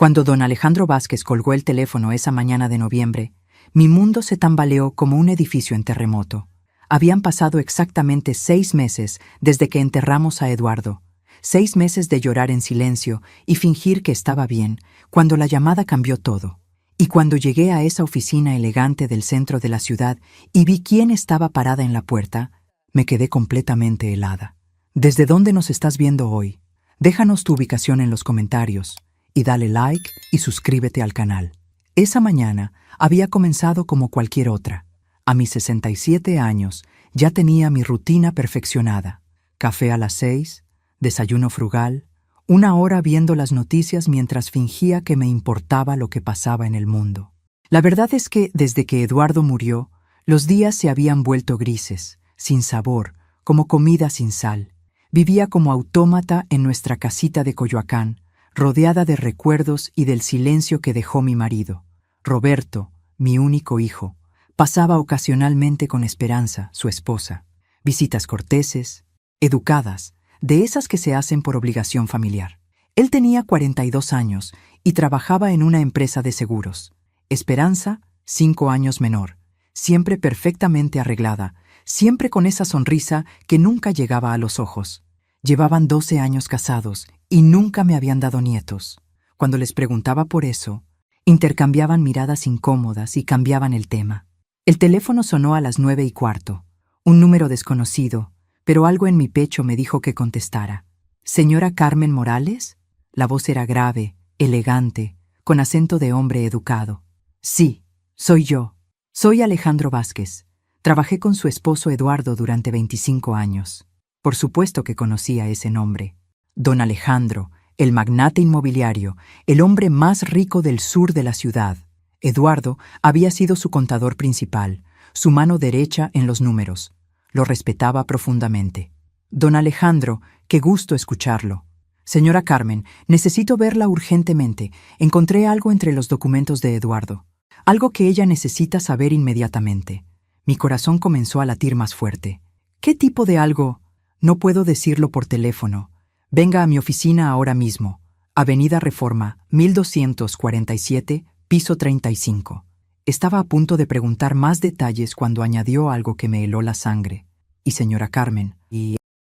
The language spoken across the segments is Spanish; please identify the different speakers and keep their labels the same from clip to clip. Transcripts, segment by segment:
Speaker 1: Cuando don Alejandro Vázquez colgó el teléfono esa mañana de noviembre, mi mundo se tambaleó como un edificio en terremoto. Habían pasado exactamente 6 meses desde que enterramos a Eduardo. 6 meses de llorar en silencio y fingir que estaba bien, cuando la llamada cambió todo. Y cuando llegué a esa oficina elegante del centro de la ciudad y vi quién estaba parada en la puerta, me quedé completamente helada. ¿Desde dónde nos estás viendo hoy? Déjanos tu ubicación en los comentarios y dale like y suscríbete al canal. Esa mañana había comenzado como cualquier otra. A mis 67 años ya tenía mi rutina perfeccionada. Café a las 6, desayuno frugal, 1 hora viendo las noticias mientras fingía que me importaba lo que pasaba en el mundo. La verdad es que desde que Eduardo murió, los días se habían vuelto grises, sin sabor, como comida sin sal. Vivía como autómata en nuestra casita de Coyoacán, rodeada de recuerdos y del silencio que dejó mi marido. Roberto, mi único hijo, pasaba ocasionalmente con Esperanza, su esposa. Visitas corteses, educadas, de esas que se hacen por obligación familiar. Él tenía 42 años y trabajaba en una empresa de seguros. Esperanza, 5 años menor, siempre perfectamente arreglada, siempre con esa sonrisa que nunca llegaba a los ojos. Llevaban 12 años casados y nunca me habían dado nietos. Cuando les preguntaba por eso, intercambiaban miradas incómodas y cambiaban el tema. El teléfono sonó a las 9:15, un número desconocido, pero algo en mi pecho me dijo que contestara. ¿Señora Carmen Morales? La voz era grave, elegante, con acento de hombre educado. Sí, soy yo. Soy Alejandro Vázquez. Trabajé con su esposo Eduardo durante 25 años. Por supuesto que conocía ese nombre. Don Alejandro, el magnate inmobiliario, el hombre más rico del sur de la ciudad. Eduardo había sido su contador principal, su mano derecha en los números. Lo respetaba profundamente. Don Alejandro, qué gusto escucharlo. Señora Carmen, necesito verla urgentemente. Encontré algo entre los documentos de Eduardo. Algo que ella necesita saber inmediatamente. Mi corazón comenzó a latir más fuerte. ¿Qué tipo de algo? No puedo decirlo por teléfono. Venga a mi oficina ahora mismo. Avenida Reforma, 1247, piso 35. Estaba a punto de preguntar más detalles cuando añadió algo que me heló la sangre. Y señora Carmen,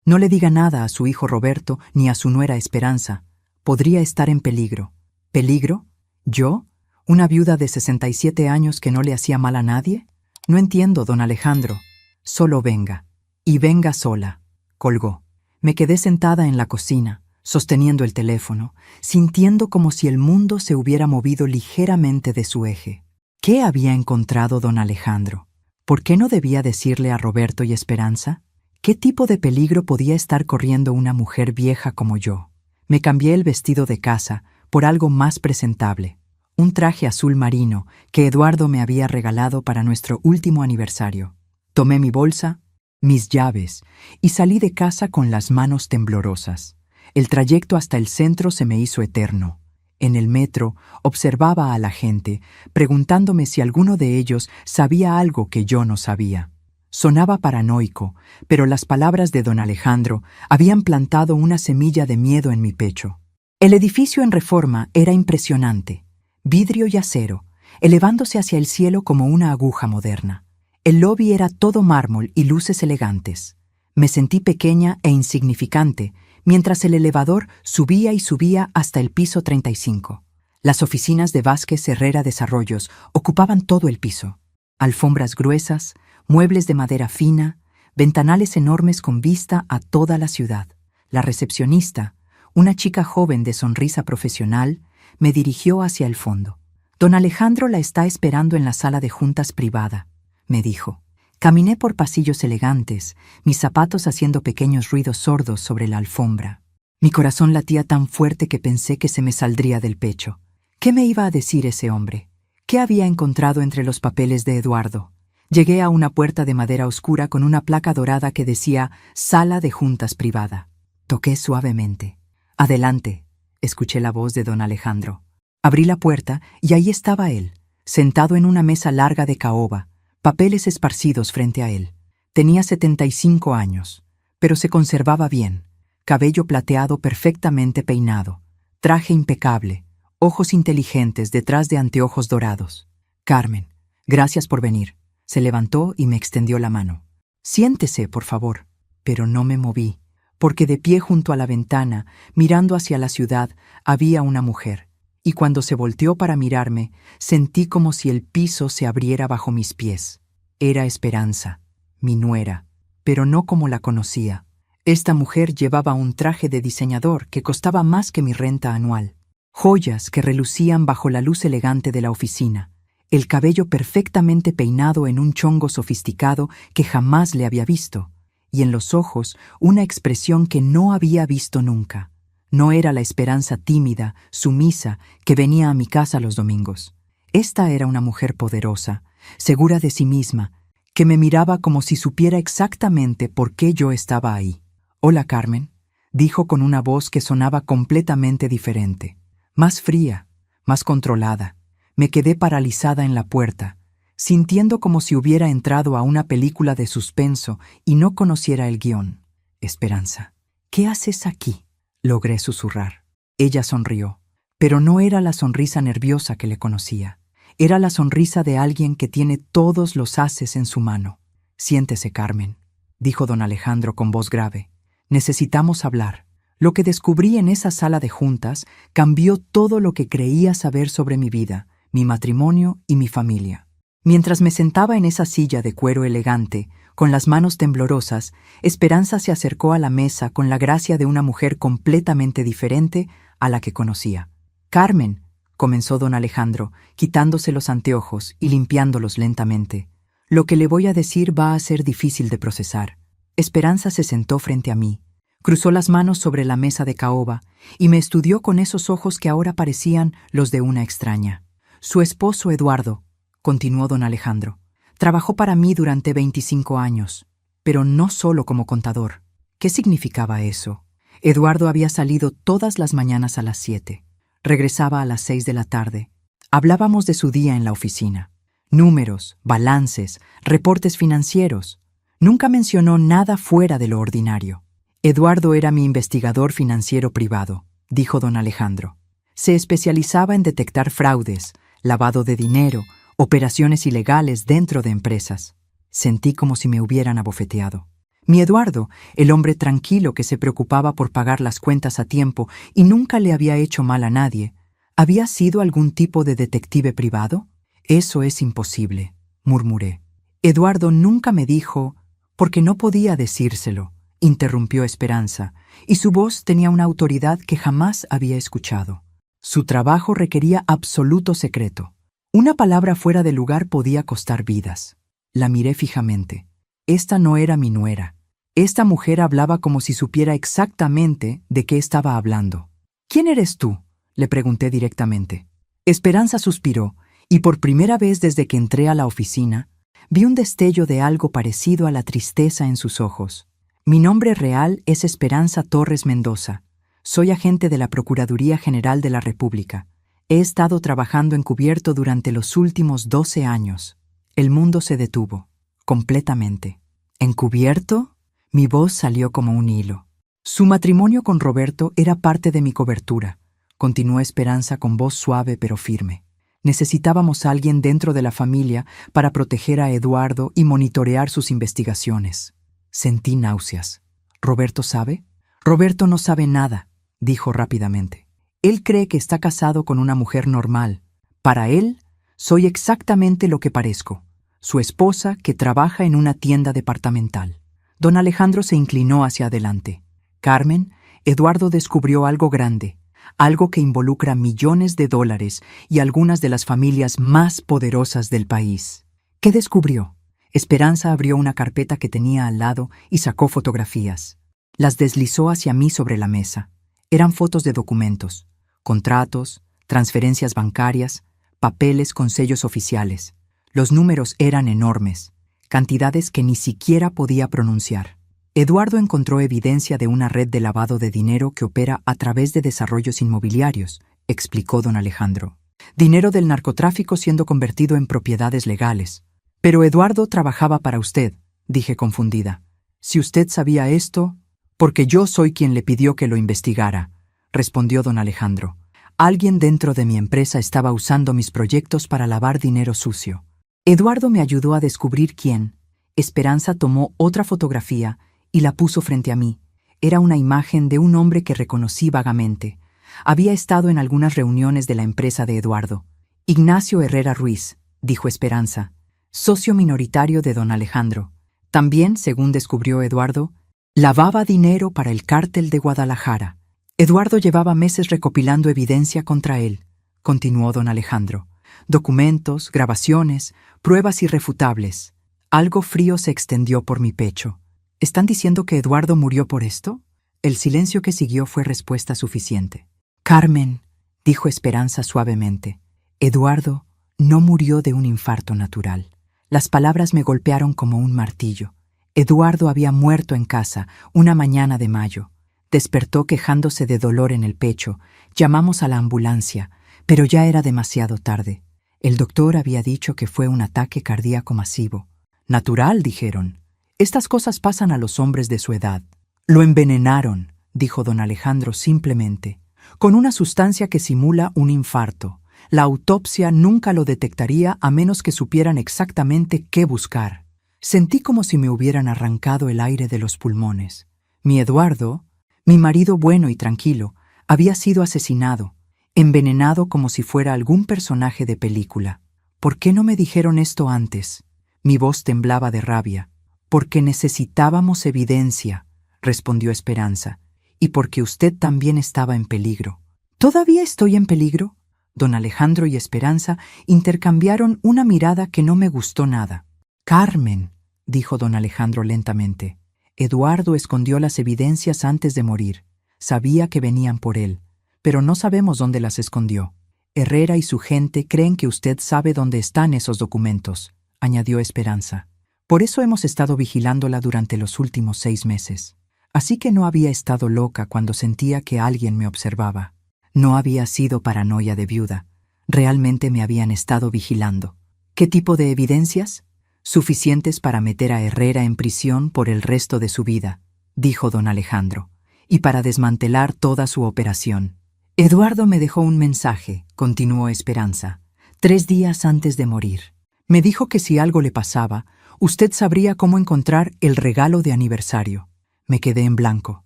Speaker 1: no le diga nada a su hijo Roberto ni a su nuera Esperanza. Podría estar en peligro. ¿Peligro? ¿Yo? ¿Una viuda de 67 años que no le hacía mal a nadie? No entiendo, don Alejandro. Solo venga. Y venga sola. Colgó. Me quedé sentada en la cocina, sosteniendo el teléfono, sintiendo como si el mundo se hubiera movido ligeramente de su eje. ¿Qué había encontrado don Alejandro? ¿Por qué no debía decirle a Roberto y Esperanza? ¿Qué tipo de peligro podía estar corriendo una mujer vieja como yo? Me cambié el vestido de casa por algo más presentable, un traje azul marino que Eduardo me había regalado para nuestro último aniversario. Tomé mi bolsa, mis llaves, y salí de casa con las manos temblorosas. El trayecto hasta el centro se me hizo eterno. En el metro observaba a la gente, preguntándome si alguno de ellos sabía algo que yo no sabía. Sonaba paranoico, pero las palabras de don Alejandro habían plantado una semilla de miedo en mi pecho. El edificio en Reforma era impresionante, vidrio y acero, elevándose hacia el cielo como una aguja moderna. El lobby era todo mármol y luces elegantes. Me sentí pequeña e insignificante, mientras el elevador subía y subía hasta el piso 35. Las oficinas de Vázquez Herrera Desarrollos ocupaban todo el piso. Alfombras gruesas, muebles de madera fina, ventanales enormes con vista a toda la ciudad. La recepcionista, una chica joven de sonrisa profesional, me dirigió hacia el fondo. Don Alejandro la está esperando en la sala de juntas privada, me dijo. Caminé por pasillos elegantes, mis zapatos haciendo pequeños ruidos sordos sobre la alfombra. Mi corazón latía tan fuerte que pensé que se me saldría del pecho. ¿Qué me iba a decir ese hombre? ¿Qué había encontrado entre los papeles de Eduardo? Llegué a una puerta de madera oscura con una placa dorada que decía «Sala de juntas privada». Toqué suavemente. «Adelante», escuché la voz de don Alejandro. Abrí la puerta y ahí estaba él, sentado en una mesa larga de caoba, papeles esparcidos frente a él. Tenía 75 años, pero se conservaba bien. Cabello plateado perfectamente peinado, traje impecable, ojos inteligentes detrás de anteojos dorados. Carmen, gracias por venir. Se levantó y me extendió la mano. Siéntese, por favor. Pero no me moví, porque de pie junto a la ventana, mirando hacia la ciudad, había una mujer. Y cuando se volteó para mirarme, sentí como si el piso se abriera bajo mis pies. Era Esperanza, mi nuera, pero no como la conocía. Esta mujer llevaba un traje de diseñador que costaba más que mi renta anual, joyas que relucían bajo la luz elegante de la oficina, el cabello perfectamente peinado en un chongo sofisticado que jamás le había visto, y en los ojos una expresión que no había visto nunca. No era la Esperanza tímida, sumisa, que venía a mi casa los domingos. Esta era una mujer poderosa, segura de sí misma, que me miraba como si supiera exactamente por qué yo estaba ahí. «Hola, Carmen», dijo con una voz que sonaba completamente diferente, más fría, más controlada. Me quedé paralizada en la puerta, sintiendo como si hubiera entrado a una película de suspenso y no conociera el guión. «Esperanza, ¿qué haces aquí?», logré susurrar. Ella sonrió, pero no era la sonrisa nerviosa que le conocía. Era la sonrisa de alguien que tiene todos los ases en su mano. «Siéntese, Carmen», dijo don Alejandro con voz grave. «Necesitamos hablar». Lo que descubrí en esa sala de juntas cambió todo lo que creía saber sobre mi vida, mi matrimonio y mi familia. Mientras me sentaba en esa silla de cuero elegante, con las manos temblorosas, Esperanza se acercó a la mesa con la gracia de una mujer completamente diferente a la que conocía. «Carmen», comenzó don Alejandro, quitándose los anteojos y limpiándolos lentamente. «Lo que le voy a decir va a ser difícil de procesar». Esperanza se sentó frente a mí, cruzó las manos sobre la mesa de caoba y me estudió con esos ojos que ahora parecían los de una extraña. «Su esposo Eduardo», continuó don Alejandro, «trabajó para mí durante 25 años, pero no solo como contador». ¿Qué significaba eso? Eduardo había salido todas las mañanas a las 7. Regresaba a las 6 de la tarde. Hablábamos de su día en la oficina. Números, balances, reportes financieros. Nunca mencionó nada fuera de lo ordinario. «Eduardo era mi investigador financiero privado», dijo don Alejandro. «Se especializaba en detectar fraudes, lavado de dinero, operaciones ilegales dentro de empresas». Sentí como si me hubieran abofeteado. Mi Eduardo, el hombre tranquilo que se preocupaba por pagar las cuentas a tiempo y nunca le había hecho mal a nadie, ¿había sido algún tipo de detective privado? «Eso es imposible», murmuré. «Eduardo nunca me dijo...» «Porque no podía decírselo», interrumpió Esperanza, y su voz tenía una autoridad que jamás había escuchado. Su trabajo requería absoluto secreto. Una palabra fuera de lugar podía costar vidas. La miré fijamente. Esta no era mi nuera. Esta mujer hablaba como si supiera exactamente de qué estaba hablando. «¿Quién eres tú?», le pregunté directamente. Esperanza suspiró, y por primera vez desde que entré a la oficina, vi un destello de algo parecido a la tristeza en sus ojos. «Mi nombre real es Esperanza Torres Mendoza. Soy agente de la Procuraduría General de la República. He estado trabajando encubierto durante los últimos 12 años. El mundo se detuvo, completamente». «¿Encubierto?». Mi voz salió como un hilo. «Su matrimonio con Roberto era parte de mi cobertura», continuó Esperanza con voz suave pero firme. «Necesitábamos a alguien dentro de la familia para proteger a Eduardo y monitorear sus investigaciones». Sentí náuseas. «¿Roberto sabe?». «Roberto no sabe nada», dijo rápidamente. «Él cree que está casado con una mujer normal. Para él, soy exactamente lo que parezco, su esposa que trabaja en una tienda departamental». Don Alejandro se inclinó hacia adelante. «Carmen, Eduardo descubrió algo grande, algo que involucra millones de dólares y algunas de las familias más poderosas del país». «¿Qué descubrió?». Esperanza abrió una carpeta que tenía al lado y sacó fotografías. Las deslizó hacia mí sobre la mesa. Eran fotos de documentos, contratos, transferencias bancarias, papeles con sellos oficiales. Los números eran enormes, cantidades que ni siquiera podía pronunciar. Eduardo encontró evidencia de una red de lavado de dinero que opera a través de desarrollos inmobiliarios, explicó don Alejandro. Dinero del narcotráfico siendo convertido en propiedades legales. «Pero Eduardo trabajaba para usted», dije confundida. «Si usted sabía esto...». «Porque yo soy quien le pidió que lo investigara», respondió don Alejandro. Alguien dentro de mi empresa estaba usando mis proyectos para lavar dinero sucio. Eduardo me ayudó a descubrir quién. Esperanza tomó otra fotografía y la puso frente a mí. Era una imagen de un hombre que reconocí vagamente. Había estado en algunas reuniones de la empresa de Eduardo. Ignacio Herrera Ruiz, dijo Esperanza, socio minoritario de don Alejandro. También, según descubrió Eduardo, lavaba dinero para el cártel de Guadalajara. Eduardo llevaba meses recopilando evidencia contra él, continuó don Alejandro. Documentos, grabaciones, pruebas irrefutables. Algo frío se extendió por mi pecho. ¿Están diciendo que Eduardo murió por esto? El silencio que siguió fue respuesta suficiente. Carmen, dijo Esperanza suavemente, Eduardo no murió de un infarto natural. Las palabras me golpearon como un martillo. Eduardo había muerto en casa una mañana de mayo. Despertó quejándose de dolor en el pecho. Llamamos a la ambulancia, pero ya era demasiado tarde. El doctor había dicho que fue un ataque cardíaco masivo. Natural, dijeron. Estas cosas pasan a los hombres de su edad. Lo envenenaron, dijo don Alejandro simplemente, con una sustancia que simula un infarto. La autopsia nunca lo detectaría a menos que supieran exactamente qué buscar. Sentí como si me hubieran arrancado el aire de los pulmones. Mi Eduardo, mi marido bueno y tranquilo, había sido asesinado, envenenado como si fuera algún personaje de película. ¿Por qué no me dijeron esto antes? Mi voz temblaba de rabia. Porque necesitábamos evidencia, respondió Esperanza, y porque usted también estaba en peligro. ¿Todavía estoy en peligro? Don Alejandro y Esperanza intercambiaron una mirada que no me gustó nada. Carmen, dijo don Alejandro lentamente, Eduardo escondió las evidencias antes de morir. Sabía que venían por él, pero no sabemos dónde las escondió. Herrera y su gente creen que usted sabe dónde están esos documentos, añadió Esperanza. Por eso hemos estado vigilándola durante los últimos 6 meses. Así que no había estado loca cuando sentía que alguien me observaba. No había sido paranoia de viuda. Realmente me habían estado vigilando. ¿Qué tipo de evidencias? Suficientes para meter a Herrera en prisión por el resto de su vida, dijo don Alejandro, y para desmantelar toda su operación. Eduardo me dejó un mensaje, continuó Esperanza, 3 días antes de morir. Me dijo que si algo le pasaba, usted sabría cómo encontrar el regalo de aniversario. Me quedé en blanco.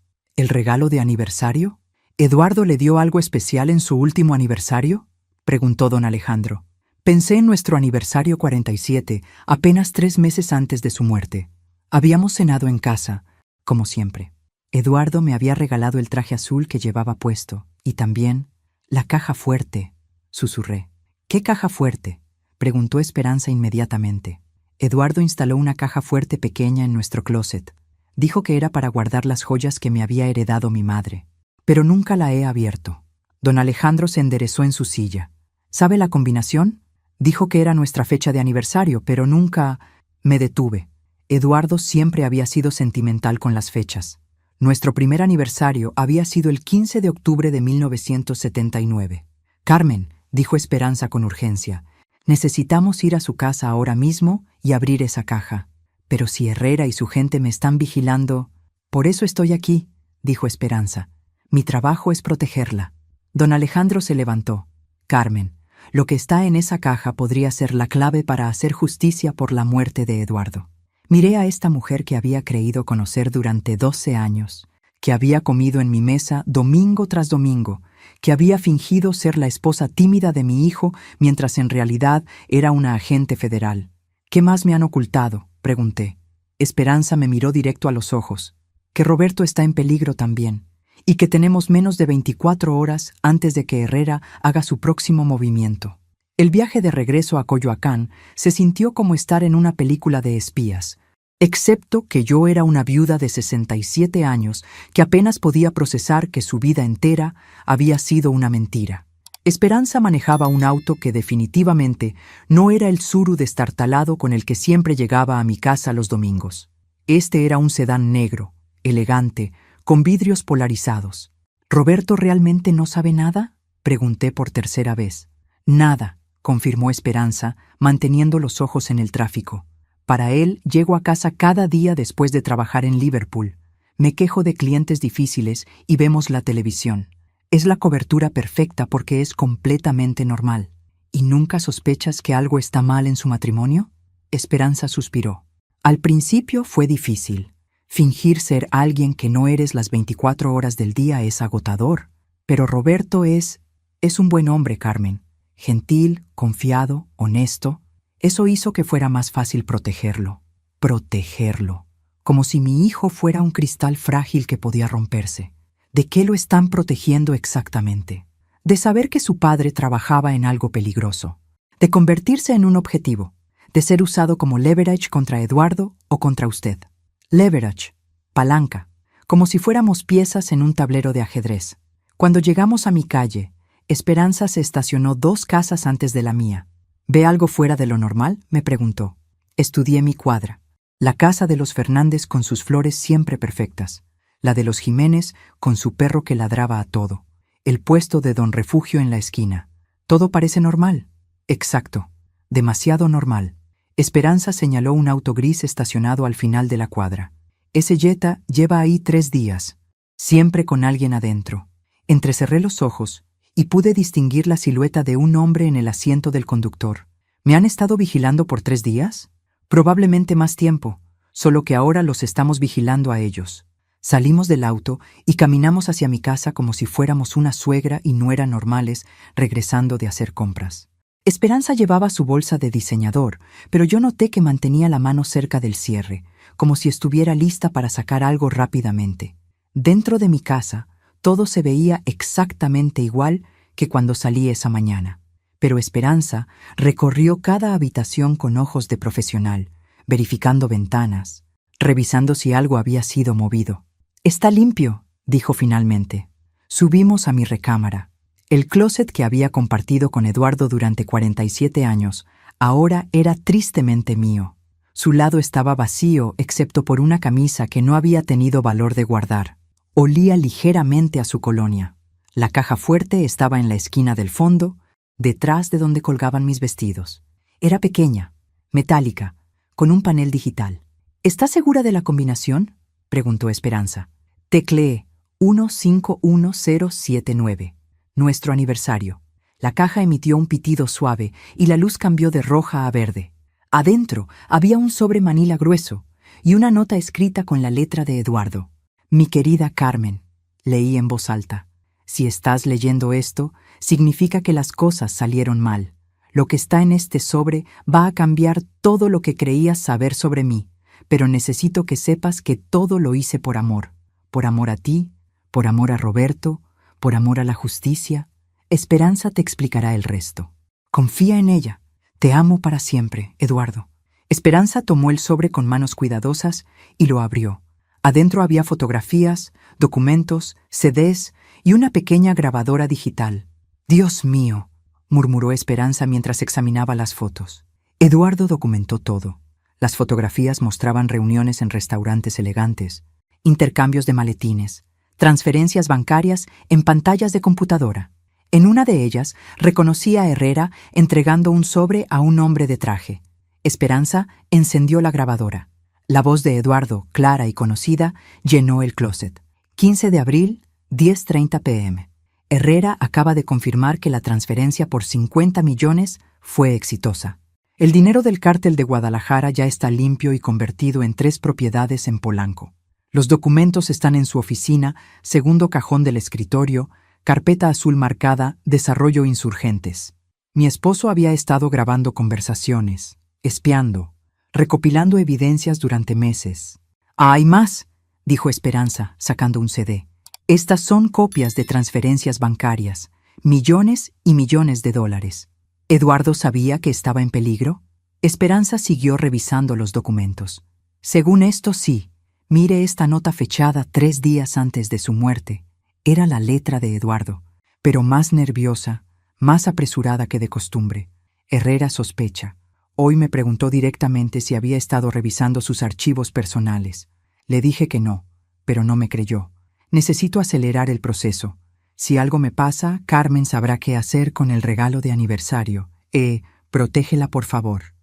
Speaker 1: ¿El regalo de aniversario? ¿Eduardo le dio algo especial en su último aniversario? Preguntó don Alejandro. Pensé en nuestro aniversario 47, apenas 3 meses antes de su muerte. Habíamos cenado en casa, como siempre. Eduardo me había regalado el traje azul que llevaba puesto, y también la caja fuerte, susurré. ¿Qué caja fuerte?, preguntó Esperanza inmediatamente. Eduardo instaló una caja fuerte pequeña en nuestro closet. Dijo que era para guardar las joyas que me había heredado mi madre. Pero nunca la he abierto. Don Alejandro se enderezó en su silla. ¿Sabe la combinación? Dijo que era nuestra fecha de aniversario, pero nunca... Me detuve. Eduardo siempre había sido sentimental con las fechas. Nuestro primer aniversario había sido el 15 de octubre de 1979. Carmen, dijo Esperanza con urgencia, necesitamos ir a su casa ahora mismo y abrir esa caja. Pero si Herrera y su gente me están vigilando... Por eso estoy aquí, dijo Esperanza. Mi trabajo es protegerla. Don Alejandro se levantó. Carmen, lo que está en esa caja podría ser la clave para hacer justicia por la muerte de Eduardo. Miré a esta mujer que había creído conocer durante 12 años, que había comido en mi mesa domingo tras domingo, que había fingido ser la esposa tímida de mi hijo mientras en realidad era una agente federal. ¿Qué más me han ocultado?, pregunté. Esperanza me miró directo a los ojos. Que Roberto está en peligro también, y que tenemos menos de 24 horas antes de que Herrera haga su próximo movimiento. El viaje de regreso a Coyoacán se sintió como estar en una película de espías, excepto que yo era una viuda de 67 años que apenas podía procesar que su vida entera había sido una mentira. Esperanza manejaba un auto que definitivamente no era el Tsuru destartalado con el que siempre llegaba a mi casa los domingos. Este era un sedán negro, elegante, con vidrios polarizados. ¿Roberto realmente no sabe nada?, pregunté por tercera vez. Nada, confirmó Esperanza, manteniendo los ojos en el tráfico. Para él, llego a casa cada día después de trabajar en Liverpool. Me quejo de clientes difíciles y vemos la televisión. Es la cobertura perfecta porque es completamente normal. ¿Y nunca sospechas que algo está mal en su matrimonio? Esperanza suspiró. Al principio fue difícil. Fingir ser alguien que no eres las 24 horas del día es agotador. Pero Roberto es un buen hombre, Carmen. Gentil, confiado, honesto. Eso hizo que fuera más fácil protegerlo. Protegerlo. Como si mi hijo fuera un cristal frágil que podía romperse. ¿De qué lo están protegiendo exactamente? De saber que su padre trabajaba en algo peligroso. De convertirse en un objetivo. De ser usado como leverage contra Eduardo o contra usted. Leverage, palanca, como si fuéramos piezas en un tablero de ajedrez. Cuando llegamos a mi calle, Esperanza se estacionó 2 casas antes de la mía. ¿Ve algo fuera de lo normal?, me preguntó. Estudié mi cuadra. La casa de los Fernández con sus flores siempre perfectas. La de los Jiménez con su perro que ladraba a todo. El puesto de Don Refugio en la esquina. Todo parece normal. Exacto. Demasiado normal. Esperanza señaló un auto gris estacionado al final de la cuadra. Ese Jetta lleva ahí 3 días, siempre con alguien adentro. Entrecerré los ojos y pude distinguir la silueta de un hombre en el asiento del conductor. ¿Me han estado vigilando por 3 días? Probablemente más tiempo, solo que ahora los estamos vigilando a ellos. Salimos del auto y caminamos hacia mi casa como si fuéramos una suegra y nuera normales regresando de hacer compras. Esperanza llevaba su bolsa de diseñador, pero yo noté que mantenía la mano cerca del cierre, como si estuviera lista para sacar algo rápidamente. Dentro de mi casa, todo se veía exactamente igual que cuando salí esa mañana. Pero Esperanza recorrió cada habitación con ojos de profesional, verificando ventanas, revisando si algo había sido movido. «Está limpio», dijo finalmente. Subimos a mi recámara. El closet que había compartido con Eduardo durante 47 años ahora era tristemente mío. Su lado estaba vacío excepto por una camisa que no había tenido valor de guardar. Olía ligeramente a su colonia. La caja fuerte estaba en la esquina del fondo, detrás de donde colgaban mis vestidos. Era pequeña, metálica, con un panel digital. ¿Estás segura de la combinación?, preguntó Esperanza. Tecleé 151079. Nuestro aniversario. La caja emitió un pitido suave y la luz cambió de roja a verde. Adentro había un sobre manila grueso y una nota escrita con la letra de Eduardo. «Mi querida Carmen», leí en voz alta. «Si estás leyendo esto, significa que las cosas salieron mal. Lo que está en este sobre va a cambiar todo lo que creías saber sobre mí, pero necesito que sepas que todo lo hice por amor. Por amor a ti, por amor a Roberto, por amor a la justicia. Esperanza te explicará el resto. Confía en ella. Te amo para siempre, Eduardo». Esperanza tomó el sobre con manos cuidadosas y lo abrió. Adentro había fotografías, documentos, CDs y una pequeña grabadora digital. «Dios mío», murmuró Esperanza mientras examinaba las fotos. Eduardo documentó todo. Las fotografías mostraban reuniones en restaurantes elegantes, intercambios de maletines, transferencias bancarias en pantallas de computadora. En una de ellas reconocí a Herrera entregando un sobre a un hombre de traje. Esperanza encendió la grabadora. La voz de Eduardo, clara y conocida, llenó el closet. 15 de abril, 10:30 p.m. Herrera acaba de confirmar que la transferencia por 50 millones fue exitosa. El dinero del cártel de Guadalajara ya está limpio y convertido en 3 propiedades en Polanco. Los documentos están en su oficina, segundo cajón del escritorio, carpeta azul marcada Desarrollo Insurgentes. Mi esposo había estado grabando conversaciones, espiando, recopilando evidencias durante meses. «Hay más», dijo Esperanza, sacando un CD. «Estas son copias de transferencias bancarias, millones y millones de dólares». ¿Eduardo sabía que estaba en peligro? Esperanza siguió revisando los documentos. «Según esto, sí. Mire esta nota fechada 3 días antes de su muerte». Era la letra de Eduardo, pero más nerviosa, más apresurada que de costumbre. Herrera sospecha. Hoy me preguntó directamente si había estado revisando sus archivos personales. Le dije que no, pero no me creyó. Necesito acelerar el proceso. Si algo me pasa, Carmen sabrá qué hacer con el regalo de aniversario. Protégela por favor.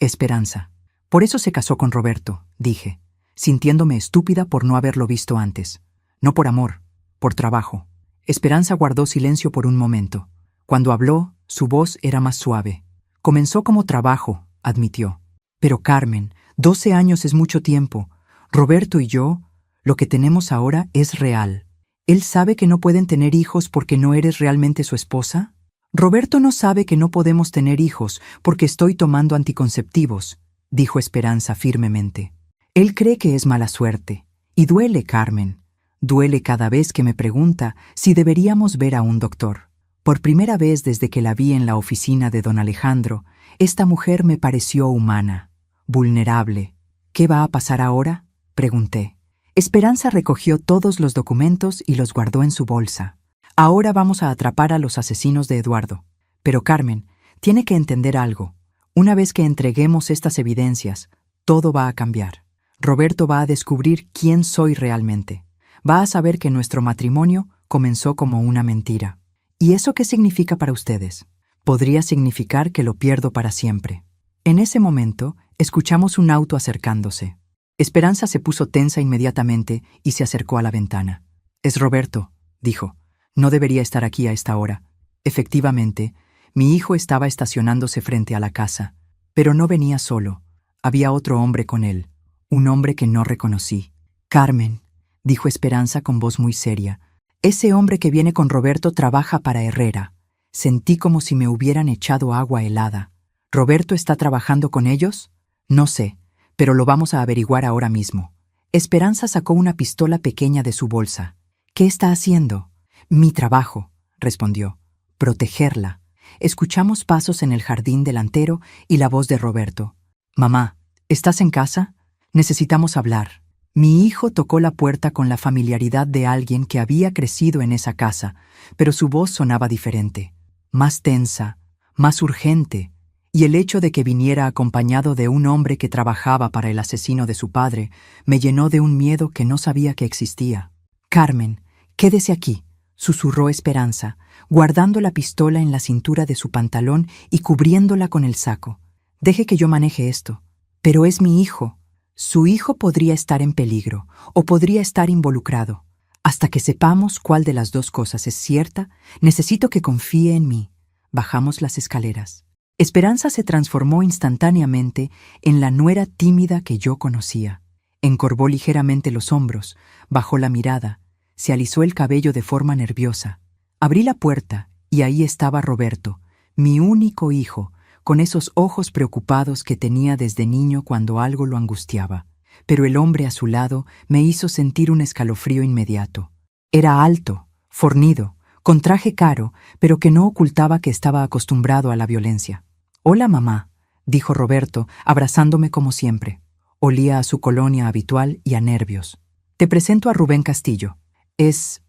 Speaker 1: Esperanza. Por eso se casó con Roberto, dije, sintiéndome estúpida por no haberlo visto antes. No por amor, por trabajo. Esperanza guardó silencio por un momento. Cuando habló, su voz era más suave. Comenzó como trabajo, admitió. Pero Carmen, 12 años es mucho tiempo. Roberto y yo, lo que tenemos ahora es real. ¿Él sabe que no pueden tener hijos porque no eres realmente su esposa? Roberto no sabe que no podemos tener hijos porque estoy tomando anticonceptivos, dijo Esperanza firmemente. Él cree que es mala suerte. Y duele, Carmen. Duele cada vez que me pregunta si deberíamos ver a un doctor. Por primera vez desde que la vi en la oficina de don Alejandro, esta mujer me pareció humana, vulnerable. ¿Qué va a pasar ahora?, pregunté. Esperanza recogió todos los documentos y los guardó en su bolsa. Ahora vamos a atrapar a los asesinos de Eduardo. Pero Carmen, tiene que entender algo. Una vez que entreguemos estas evidencias, todo va a cambiar. Roberto va a descubrir quién soy realmente. Va a saber que nuestro matrimonio comenzó como una mentira. ¿Y eso qué significa para ustedes? Podría significar que lo pierdo para siempre. En ese momento, escuchamos un auto acercándose. Esperanza se puso tensa inmediatamente y se acercó a la ventana. «Es Roberto», dijo. «No debería estar aquí a esta hora». Efectivamente, mi hijo estaba estacionándose frente a la casa, pero no venía solo. Había otro hombre con él, un hombre que no reconocí. «Carmen», dijo Esperanza con voz muy seria, «ese hombre que viene con Roberto trabaja para Herrera». Sentí como si me hubieran echado agua helada. ¿Roberto está trabajando con ellos? No sé, pero lo vamos a averiguar ahora mismo. Esperanza sacó una pistola pequeña de su bolsa. ¿Qué está haciendo? Mi trabajo, respondió. Protegerla. Escuchamos pasos en el jardín delantero y la voz de Roberto. Mamá, ¿estás en casa? Necesitamos hablar. Mi hijo tocó la puerta con la familiaridad de alguien que había crecido en esa casa, pero su voz sonaba diferente, más tensa, más urgente, y el hecho de que viniera acompañado de un hombre que trabajaba para el asesino de su padre me llenó de un miedo que no sabía que existía. «Carmen, quédese aquí», susurró Esperanza, guardando la pistola en la cintura de su pantalón y cubriéndola con el saco. «Deje que yo maneje esto». «Pero es mi hijo». «Su hijo podría estar en peligro, o podría estar involucrado. Hasta que sepamos cuál de las dos cosas es cierta, necesito que confíe en mí». Bajamos las escaleras. Esperanza se transformó instantáneamente en la nuera tímida que yo conocía. Encorvó ligeramente los hombros, bajó la mirada, se alisó el cabello de forma nerviosa. Abrí la puerta y ahí estaba Roberto, mi único hijo, con esos ojos preocupados que tenía desde niño cuando algo lo angustiaba. Pero el hombre a su lado me hizo sentir un escalofrío inmediato. Era alto, fornido, con traje caro, pero que no ocultaba que estaba acostumbrado a la violencia. «Hola, mamá», dijo Roberto, abrazándome como siempre. Olía a su colonia habitual y a nervios. «Te presento a Rubén Castillo. Es,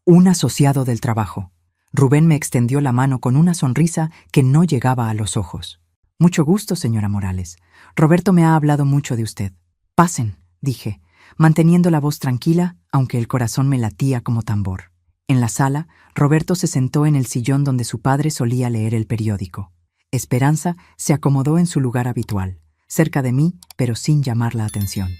Speaker 1: un asociado del trabajo». Rubén me extendió la mano con una sonrisa que no llegaba a los ojos. «Mucho gusto, señora Morales. Roberto me ha hablado mucho de usted». «Pasen», dije, manteniendo la voz tranquila, aunque el corazón me latía como tambor. En la sala, Roberto se sentó en el sillón donde su padre solía leer el periódico. Esperanza se acomodó en su lugar habitual, cerca de mí, pero sin llamar la atención.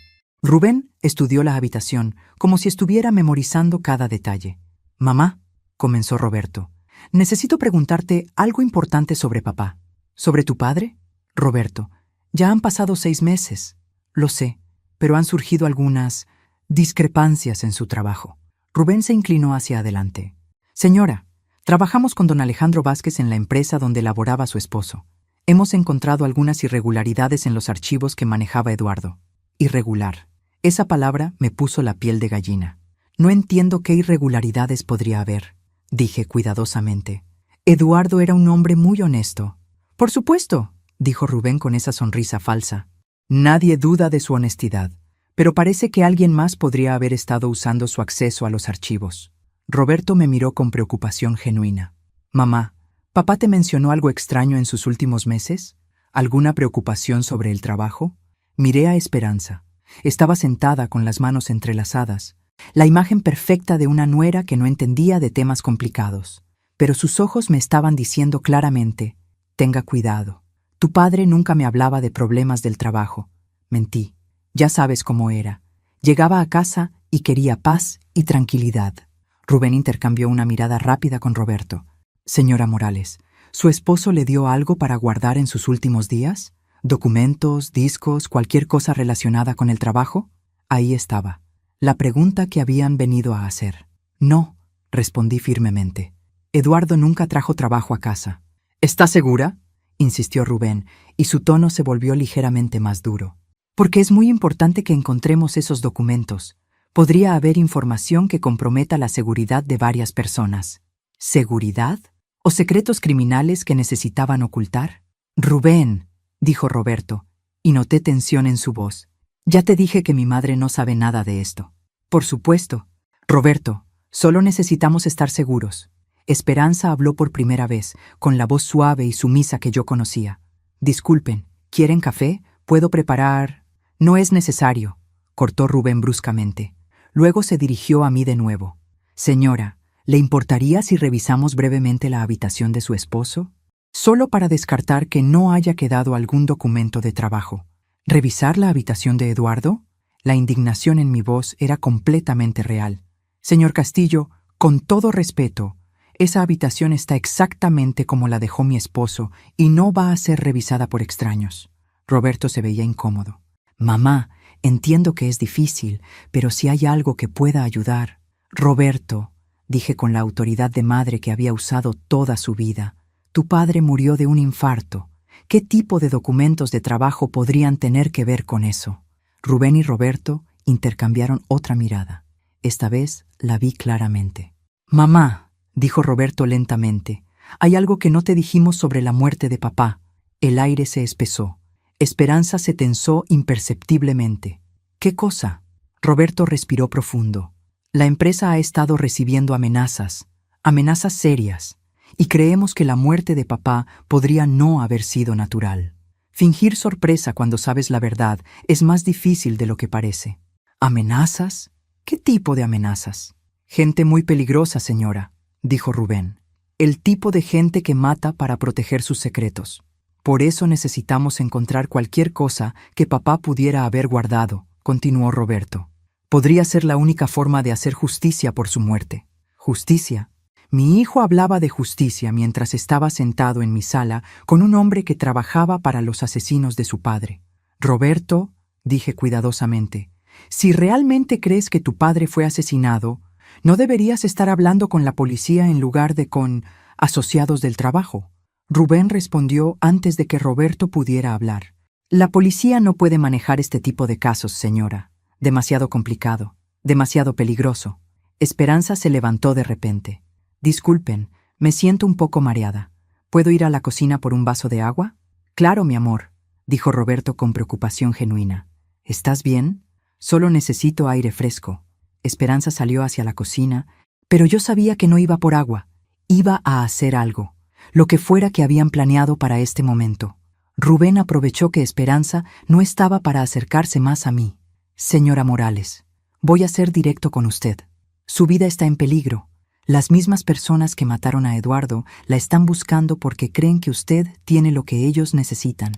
Speaker 1: Rubén estudió la habitación, como si estuviera memorizando cada detalle. «Mamá», comenzó Roberto, «necesito preguntarte algo importante sobre papá». «¿Sobre tu padre?» «Roberto, ya han pasado 6 meses». «Lo sé, pero han surgido algunas discrepancias en su trabajo». Rubén se inclinó hacia adelante. «Señora, trabajamos con don Alejandro Vázquez en la empresa donde laboraba su esposo. Hemos encontrado algunas irregularidades en los archivos que manejaba Eduardo». «Irregular». Esa palabra me puso la piel de gallina. «No entiendo qué irregularidades podría haber», dije cuidadosamente. «Eduardo era un hombre muy honesto». «Por supuesto», dijo Rubén con esa sonrisa falsa. «Nadie duda de su honestidad, pero parece que alguien más podría haber estado usando su acceso a los archivos». Roberto me miró con preocupación genuina. «Mamá, ¿papá te mencionó algo extraño en sus últimos meses? ¿Alguna preocupación sobre el trabajo?» Miré a Esperanza. Estaba sentada con las manos entrelazadas, la imagen perfecta de una nuera que no entendía de temas complicados. Pero sus ojos me estaban diciendo claramente: «Tenga cuidado. Tu padre nunca me hablaba de problemas del trabajo». Mentí. Ya sabes cómo era. Llegaba a casa y quería paz y tranquilidad. Rubén intercambió una mirada rápida con Roberto. Señora Morales, ¿su esposo le dio algo para guardar en sus últimos días? ¿Documentos, discos, cualquier cosa relacionada con el trabajo? Ahí estaba, la pregunta que habían venido a hacer. No, respondí firmemente. Eduardo nunca trajo trabajo a casa. ¿Está segura?, insistió Rubén, y su tono se volvió ligeramente más duro. Porque es muy importante que encontremos esos documentos. Podría haber información que comprometa la seguridad de varias personas. ¿Seguridad? ¿O secretos criminales que necesitaban ocultar? Rubén, dijo Roberto, y noté tensión en su voz. Ya te dije que mi madre no sabe nada de esto. Por supuesto. Roberto, solo necesitamos estar seguros. Esperanza habló por primera vez, con la voz suave y sumisa que yo conocía. Disculpen, ¿quieren café? ¿Puedo preparar? No es necesario, cortó Rubén bruscamente. Luego se dirigió a mí de nuevo. Señora, ¿le importaría si revisamos brevemente la habitación de su esposo? Solo para descartar que no haya quedado algún documento de trabajo. ¿Revisar la habitación de Eduardo? La indignación en mi voz era completamente real. Señor Castillo, con todo respeto, esa habitación está exactamente como la dejó mi esposo y no va a ser revisada por extraños. Roberto se veía incómodo. Mamá, entiendo que es difícil, pero si hay algo que pueda ayudar. Roberto, dije con la autoridad de madre que había usado toda su vida, tu padre murió de un infarto. ¿Qué tipo de documentos de trabajo podrían tener que ver con eso? Rubén y Roberto intercambiaron otra mirada. Esta vez la vi claramente. Mamá, dijo Roberto lentamente, hay algo que no te dijimos sobre la muerte de papá. El aire se espesó. Esperanza se tensó imperceptiblemente. ¿Qué cosa? Roberto respiró profundo. La empresa ha estado recibiendo amenazas serias, y creemos que la muerte de papá podría no haber sido natural. Fingir sorpresa cuando sabes la verdad es más difícil de lo que parece. ¿Amenazas? ¿Qué tipo de amenazas? Gente muy peligrosa, señora, dijo Rubén. El tipo de gente que mata para proteger sus secretos. Por eso necesitamos encontrar cualquier cosa que papá pudiera haber guardado, continuó Roberto. Podría ser la única forma de hacer justicia por su muerte. ¿Justicia? Mi hijo hablaba de justicia mientras estaba sentado en mi sala con un hombre que trabajaba para los asesinos de su padre. Roberto, dije cuidadosamente, si realmente crees que tu padre fue asesinado, ¿no deberías estar hablando con la policía en lugar de con asociados del trabajo? Rubén respondió antes de que Roberto pudiera hablar. La policía no puede manejar este tipo de casos, señora. Demasiado complicado, demasiado peligroso. Esperanza se levantó de repente. Disculpen, me siento un poco mareada. ¿Puedo ir a la cocina por un vaso de agua? Claro, mi amor, dijo Roberto con preocupación genuina. ¿Estás bien? Solo necesito aire fresco. Esperanza salió hacia la cocina, pero yo sabía que no iba por agua. Iba a hacer algo, lo que fuera que habían planeado para este momento. Rubén aprovechó que Esperanza no estaba para acercarse más a mí. Señora Morales, voy a ser directo con usted. Su vida está en peligro. Las mismas personas que mataron a Eduardo la están buscando porque creen que usted tiene lo que ellos necesitan.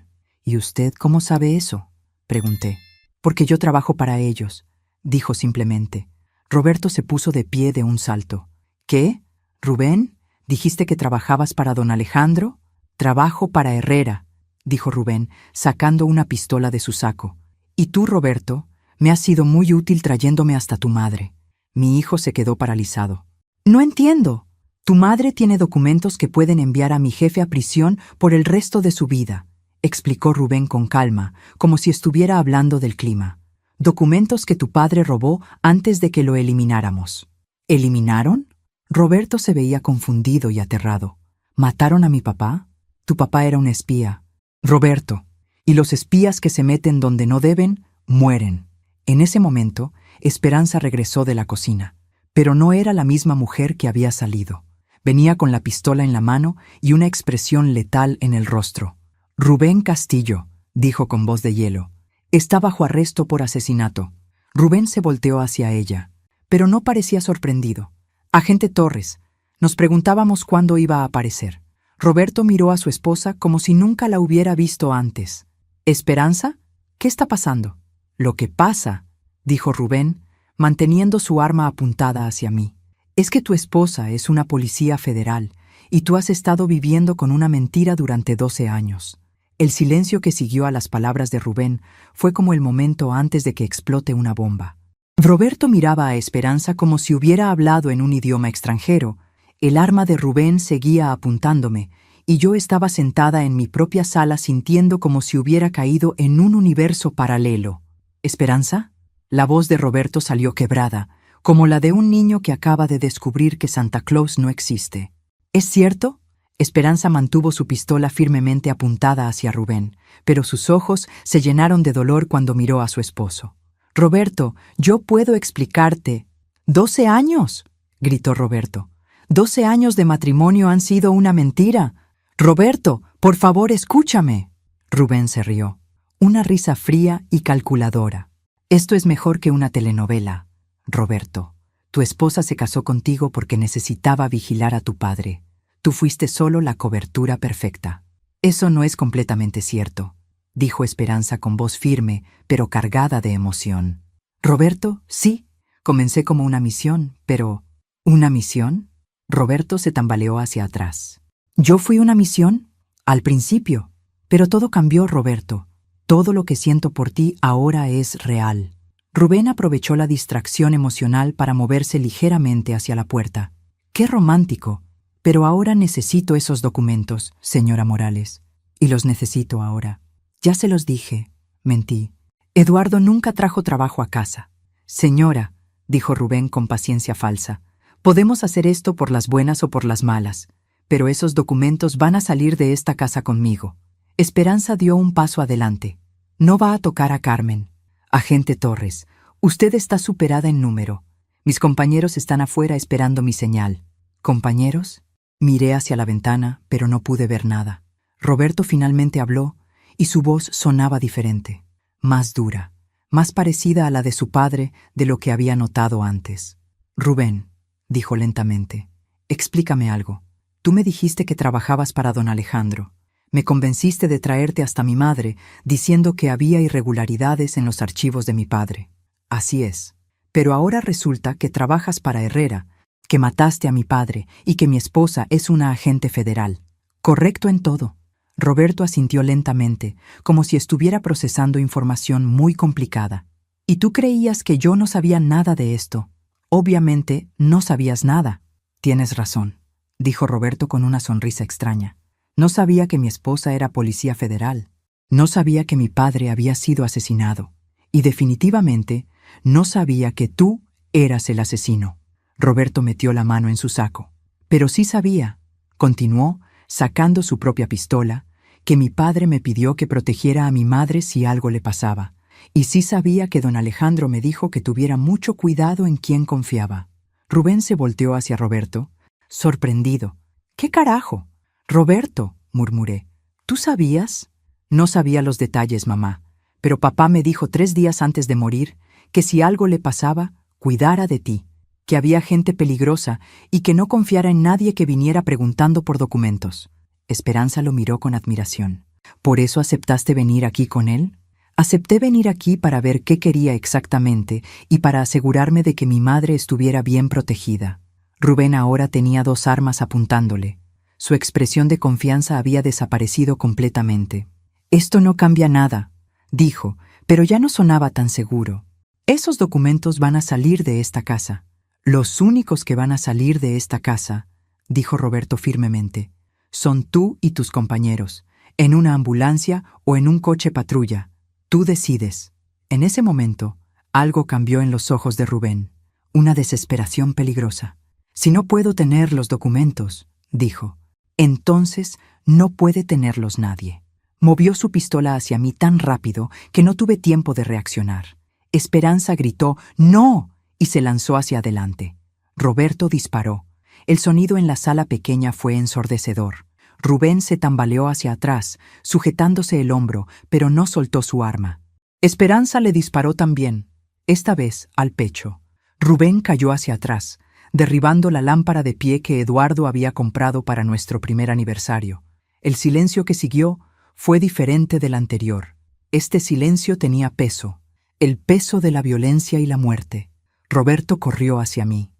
Speaker 1: ¿Y usted cómo sabe eso?, pregunté. Porque yo trabajo para ellos, dijo simplemente. Roberto se puso de pie de un salto. ¿Qué? ¿Rubén? ¿Dijiste que trabajabas para don Alejandro? Trabajo para Herrera, dijo Rubén, sacando una pistola de su saco. Y tú, Roberto, me has sido muy útil trayéndome hasta tu madre. Mi hijo se quedó paralizado. No entiendo. Tu madre tiene documentos que pueden enviar a mi jefe a prisión por el resto de su vida, explicó Rubén con calma, como si estuviera hablando del clima. Documentos que tu padre robó antes de que lo elimináramos. ¿Eliminaron? Roberto se veía confundido y aterrado. ¿Mataron a mi papá? Tu papá era un espía. Roberto, y los espías que se meten donde no deben, mueren. En ese momento, Esperanza regresó de la cocina, pero no era la misma mujer que había salido. Venía con la pistola en la mano y una expresión letal en el rostro. Rubén Castillo, dijo con voz de hielo, está bajo arresto por asesinato. Rubén se volteó hacia ella, pero no parecía sorprendido. Agente Torres, nos preguntábamos cuándo iba a aparecer. Roberto miró a su esposa como si nunca la hubiera visto antes. ¿Esperanza? ¿Qué está pasando? Lo que pasa, dijo Rubén, manteniendo su arma apuntada hacia mí, Es que tu esposa es una policía federal y tú has estado viviendo con una mentira durante 12 años. El silencio que siguió a las palabras de Rubén fue como el momento antes de que explote una bomba. Roberto miraba a Esperanza como si hubiera hablado en un idioma extranjero. El arma de Rubén seguía apuntándome, y yo estaba sentada en mi propia sala sintiendo como si hubiera caído en un universo paralelo. ¿Esperanza? La voz de Roberto salió quebrada, como la de un niño que acaba de descubrir que Santa Claus no existe. ¿Es cierto? Esperanza mantuvo su pistola firmemente apuntada hacia Rubén, pero sus ojos se llenaron de dolor cuando miró a su esposo. «Roberto, yo puedo explicarte». «¡12 años!», gritó Roberto. «12 años de matrimonio han sido una mentira. Roberto, por favor, escúchame». Rubén se rió. Una risa fría y calculadora. «Esto es mejor que una telenovela, Roberto. Tu esposa se casó contigo porque necesitaba vigilar a tu padre. Tú fuiste solo la cobertura perfecta». «Eso no es completamente cierto», dijo Esperanza con voz firme, pero cargada de emoción. «Roberto, sí, comencé como una misión, pero...» «¿Una misión?». Roberto se tambaleó hacia atrás. «¿Yo fui una misión? Al principio. Pero todo cambió, Roberto. Todo lo que siento por ti ahora es real». Rubén aprovechó la distracción emocional para moverse ligeramente hacia la puerta. «¡Qué romántico! Pero ahora necesito esos documentos, señora Morales. Y los necesito ahora». «Ya se los dije», mentí. «Eduardo nunca trajo trabajo a casa». «Señora», dijo Rubén con paciencia falsa, «podemos hacer esto por las buenas o por las malas, pero esos documentos van a salir de esta casa conmigo». Esperanza dio un paso adelante. «No va a tocar a Carmen. Agente Torres, usted está superada en número. Mis compañeros están afuera esperando mi señal». «¿Compañeros?». Miré hacia la ventana, pero no pude ver nada. Roberto finalmente habló, y su voz sonaba diferente, más dura, más parecida a la de su padre de lo que había notado antes. «Rubén», dijo lentamente, «explícame algo. Tú me dijiste que trabajabas para don Alejandro. Me convenciste de traerte hasta mi madre, diciendo que había irregularidades en los archivos de mi padre. Así es. Pero ahora resulta que trabajas para Herrera, que mataste a mi padre y que mi esposa es una agente federal. Correcto en todo». Roberto asintió lentamente, como si estuviera procesando información muy complicada. «¿Y tú creías que yo no sabía nada de esto? Obviamente no sabías nada». «Tienes razón», dijo Roberto con una sonrisa extraña. «No sabía que mi esposa era policía federal. No sabía que mi padre había sido asesinado. Y definitivamente no sabía que tú eras el asesino». Roberto metió la mano en su saco. «Pero sí sabía», continuó, sacando su propia pistola, «que mi padre me pidió que protegiera a mi madre si algo le pasaba. Y sí sabía que don Alejandro me dijo que tuviera mucho cuidado en quién confiaba». Rubén se volteó hacia Roberto, sorprendido. «¿Qué carajo?» «Roberto», murmuré, «¿tú sabías?» «No sabía los detalles, mamá, pero papá me dijo 3 días antes de morir que si algo le pasaba, cuidara de ti, que había gente peligrosa y que no confiara en nadie que viniera preguntando por documentos». Esperanza lo miró con admiración. «¿Por eso aceptaste venir aquí con él?» «Acepté venir aquí para ver qué quería exactamente y para asegurarme de que mi madre estuviera bien protegida». Rubén ahora tenía 2 armas apuntándole. Su expresión de confianza había desaparecido completamente. «Esto no cambia nada», dijo, pero ya no sonaba tan seguro. «Esos documentos van a salir de esta casa. Los únicos que van a salir de esta casa», dijo Roberto firmemente, «son tú y tus compañeros, en una ambulancia o en un coche patrulla. Tú decides». En ese momento, algo cambió en los ojos de Rubén, una desesperación peligrosa. «Si no puedo tener los documentos», dijo, «entonces no puede tenerlos nadie». Movió su pistola hacia mí tan rápido que no tuve tiempo de reaccionar. Esperanza gritó «¡No!» y se lanzó hacia adelante. Roberto disparó. El sonido en la sala pequeña fue ensordecedor. Rubén se tambaleó hacia atrás, sujetándose el hombro, pero no soltó su arma. Esperanza le disparó también, esta vez al pecho. Rubén cayó hacia atrás, derribando la lámpara de pie que Eduardo había comprado para nuestro primer aniversario. El silencio que siguió fue diferente del anterior. Este silencio tenía peso, el peso de la violencia y la muerte. Roberto corrió hacia mí.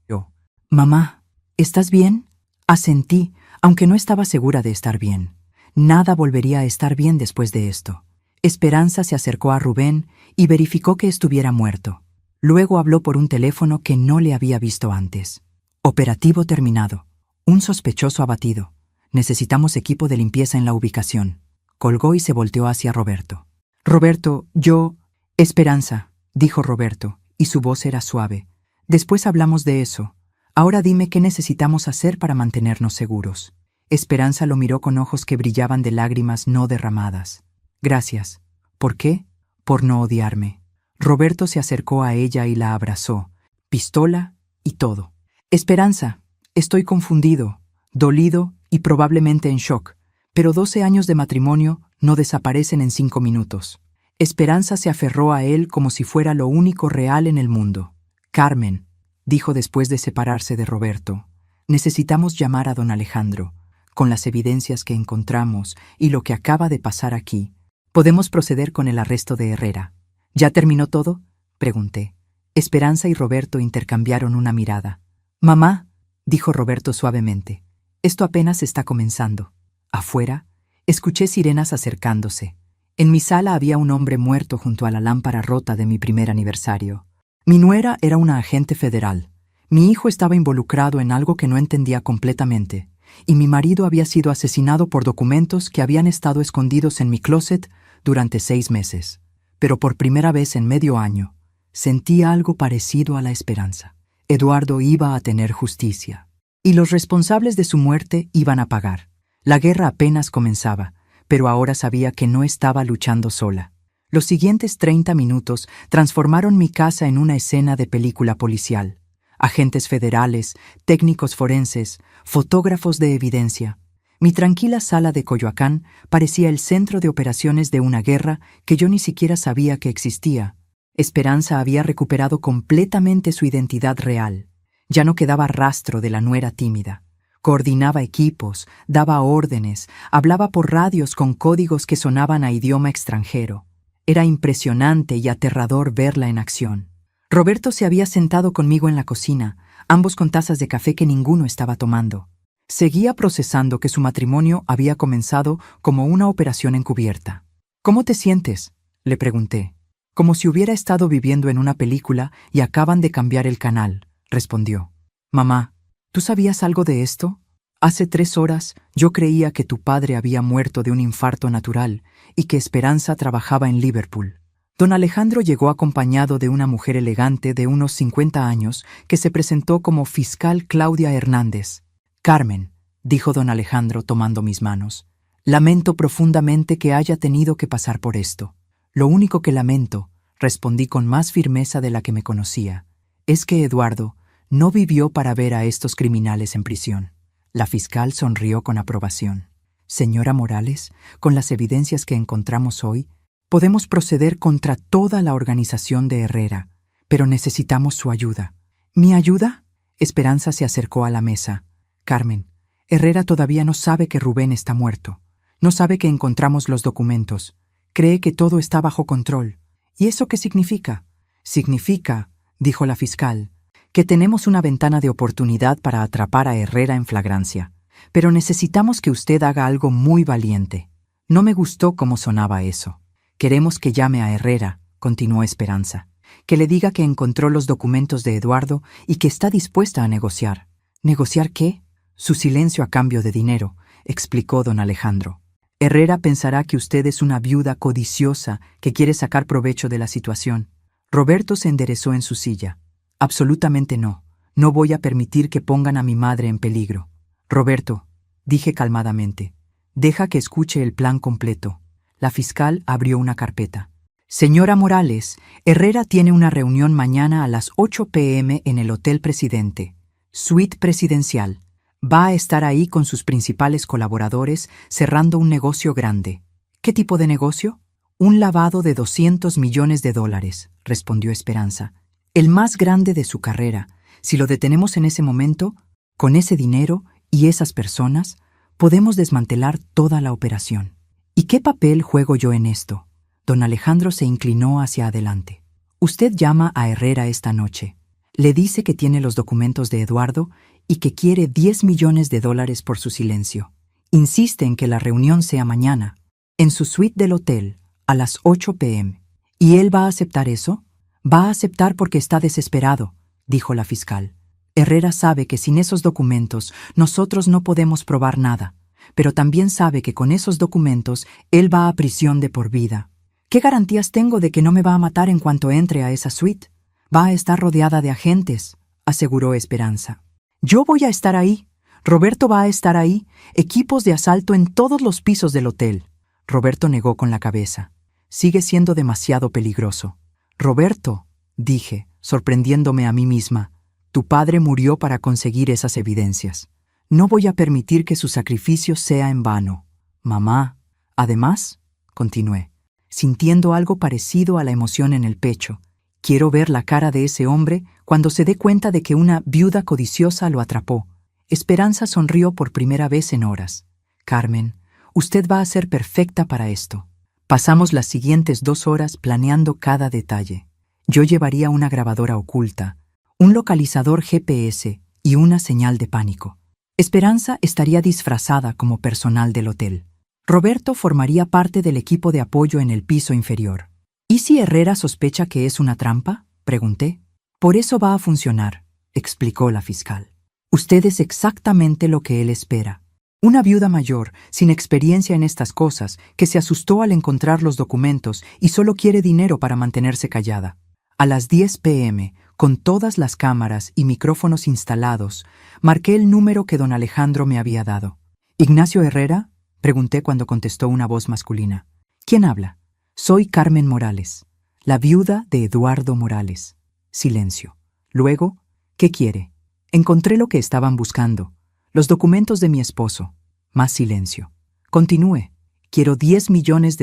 Speaker 1: Mamá, ¿estás bien? Asentí, aunque no estaba segura de estar bien. Nada volvería a estar bien después de esto. Esperanza se acercó a Rubén y verificó que estuviera muerto. Luego habló por un teléfono que no le había visto antes. Operativo terminado. Un sospechoso abatido. Necesitamos equipo de limpieza en la ubicación. Colgó y se volteó hacia Roberto. Roberto, yo... Esperanza, dijo Roberto, y su voz era suave. Después hablamos de eso. Ahora dime qué necesitamos hacer para mantenernos seguros. Esperanza lo miró con ojos que brillaban de lágrimas no derramadas. Gracias. ¿Por qué? Por no odiarme. Roberto se acercó a ella y la abrazó, pistola y todo. Esperanza, estoy confundido, dolido y probablemente en shock, pero 12 años de matrimonio no desaparecen en 5 minutos. Esperanza se aferró a él como si fuera lo único real en el mundo. Carmen, dijo después de separarse de Roberto, necesitamos llamar a don Alejandro. Con las evidencias que encontramos y lo que acaba de pasar aquí, podemos proceder con el arresto de Herrera. ¿Ya terminó todo?, pregunté. Esperanza y Roberto intercambiaron una mirada. Mamá, dijo Roberto suavemente, esto apenas está comenzando. Afuera, escuché sirenas acercándose. En mi sala había un hombre muerto junto a la lámpara rota de mi primer aniversario. Mi nuera era una agente federal. Mi hijo estaba involucrado en algo que no entendía completamente, y mi marido había sido asesinado por documentos que habían estado escondidos en mi closet durante 6 meses. Pero por primera vez en medio año, sentí algo parecido a la esperanza. Eduardo iba a tener justicia, y los responsables de su muerte iban a pagar. La guerra apenas comenzaba, pero ahora sabía que no estaba luchando sola. Los siguientes 30 minutos transformaron mi casa en una escena de película policial. Agentes federales, técnicos forenses, fotógrafos de evidencia. Mi tranquila sala de Coyoacán parecía el centro de operaciones de una guerra que yo ni siquiera sabía que existía. Esperanza había recuperado completamente su identidad real. Ya no quedaba rastro de la nuera tímida. Coordinaba equipos, daba órdenes, hablaba por radios con códigos que sonaban a idioma extranjero. Era impresionante y aterrador verla en acción. Roberto se había sentado conmigo en la cocina, ambos con tazas de café que ninguno estaba tomando. Seguía procesando que su matrimonio había comenzado como una operación encubierta. ¿Cómo te sientes?, le pregunté. Como si hubiera estado viviendo en una película y acaban de cambiar el canal, respondió. Mamá, ¿tú sabías algo de esto? Hace 3 horas yo creía que tu padre había muerto de un infarto natural y que Esperanza trabajaba en Liverpool. Don Alejandro llegó acompañado de una mujer elegante de unos 50 años que se presentó como fiscal Claudia Hernández. Carmen, dijo don Alejandro tomando mis manos, lamento profundamente que haya tenido que pasar por esto. Lo único que lamento, respondí con más firmeza de la que me conocía, es que Eduardo no vivió para ver a estos criminales en prisión. La fiscal sonrió con aprobación. Señora Morales, con las evidencias que encontramos hoy, podemos proceder contra toda la organización de Herrera, pero necesitamos su ayuda. ¿Mi ayuda? Esperanza se acercó a la mesa. Carmen, Herrera todavía no sabe que Rubén está muerto. No sabe que encontramos los documentos. Cree que todo está bajo control. ¿Y eso qué significa? Significa, dijo la fiscal, que tenemos una ventana de oportunidad para atrapar a Herrera en flagrancia. Pero necesitamos que usted haga algo muy valiente. No me gustó cómo sonaba eso. Queremos que llame a Herrera, continuó Esperanza, que le diga que encontró los documentos de Eduardo y que está dispuesta a negociar. ¿Negociar qué? Su silencio a cambio de dinero, explicó don Alejandro. Herrera pensará que usted es una viuda codiciosa que quiere sacar provecho de la situación. Roberto se enderezó en su silla. Absolutamente no. No voy a permitir que pongan a mi madre en peligro. Roberto, dije calmadamente, deja que escuche el plan completo. La fiscal abrió una carpeta. Señora Morales, Herrera tiene una reunión mañana a las 8 p.m. en el Hotel Presidente, suite presidencial. Va a estar ahí con sus principales colaboradores cerrando un negocio grande. ¿Qué tipo de negocio? Un lavado de $200 millones, respondió Esperanza. El más grande de su carrera. Si lo detenemos en ese momento, con ese dinero y esas personas, podemos desmantelar toda la operación. ¿Y qué papel juego yo en esto? Don Alejandro se inclinó hacia adelante. Usted llama a Herrera esta noche. Le dice que tiene los documentos de Eduardo y que quiere $10 millones por su silencio. Insiste en que la reunión sea mañana, en su suite del hotel, a las 8 p.m. ¿Y él va a aceptar eso? Va a aceptar porque está desesperado, dijo la fiscal. Herrera sabe que sin esos documentos nosotros no podemos probar nada, pero también sabe que con esos documentos él va a prisión de por vida. ¿Qué garantías tengo de que no me va a matar en cuanto entre a esa suite? Va a estar rodeada de agentes, aseguró Esperanza. Yo voy a estar ahí. Roberto va a estar ahí. Equipos de asalto en todos los pisos del hotel. Roberto negó con la cabeza. Sigue siendo demasiado peligroso. Roberto, dije, sorprendiéndome a mí misma, tu padre murió para conseguir esas evidencias. No voy a permitir que su sacrificio sea en vano. Mamá, además, continué, sintiendo algo parecido a la emoción en el pecho, quiero ver la cara de ese hombre cuando se dé cuenta de que una viuda codiciosa lo atrapó. Esperanza sonrió por primera vez en horas. Carmen, usted va a ser perfecta para esto. Pasamos las siguientes 2 horas planeando cada detalle. Yo llevaría una grabadora oculta, un localizador GPS y una señal de pánico. Esperanza estaría disfrazada como personal del hotel. Roberto formaría parte del equipo de apoyo en el piso inferior. ¿Y si Herrera sospecha que es una trampa?, pregunté. Por eso va a funcionar, explicó la fiscal. Usted es exactamente lo que él espera. Una viuda mayor, sin experiencia en estas cosas, que se asustó al encontrar los documentos y solo quiere dinero para mantenerse callada. A las 10 p.m., con todas las cámaras y micrófonos instalados, marqué el número que don Alejandro me había dado. ¿Ignacio Herrera?, pregunté cuando contestó una voz masculina. ¿Quién habla? Soy Carmen Morales, la viuda de Eduardo Morales. Silencio. Luego, ¿qué quiere? Encontré lo que estaban buscando. Los documentos de mi esposo. Más silencio. Continúe. Quiero $10 millones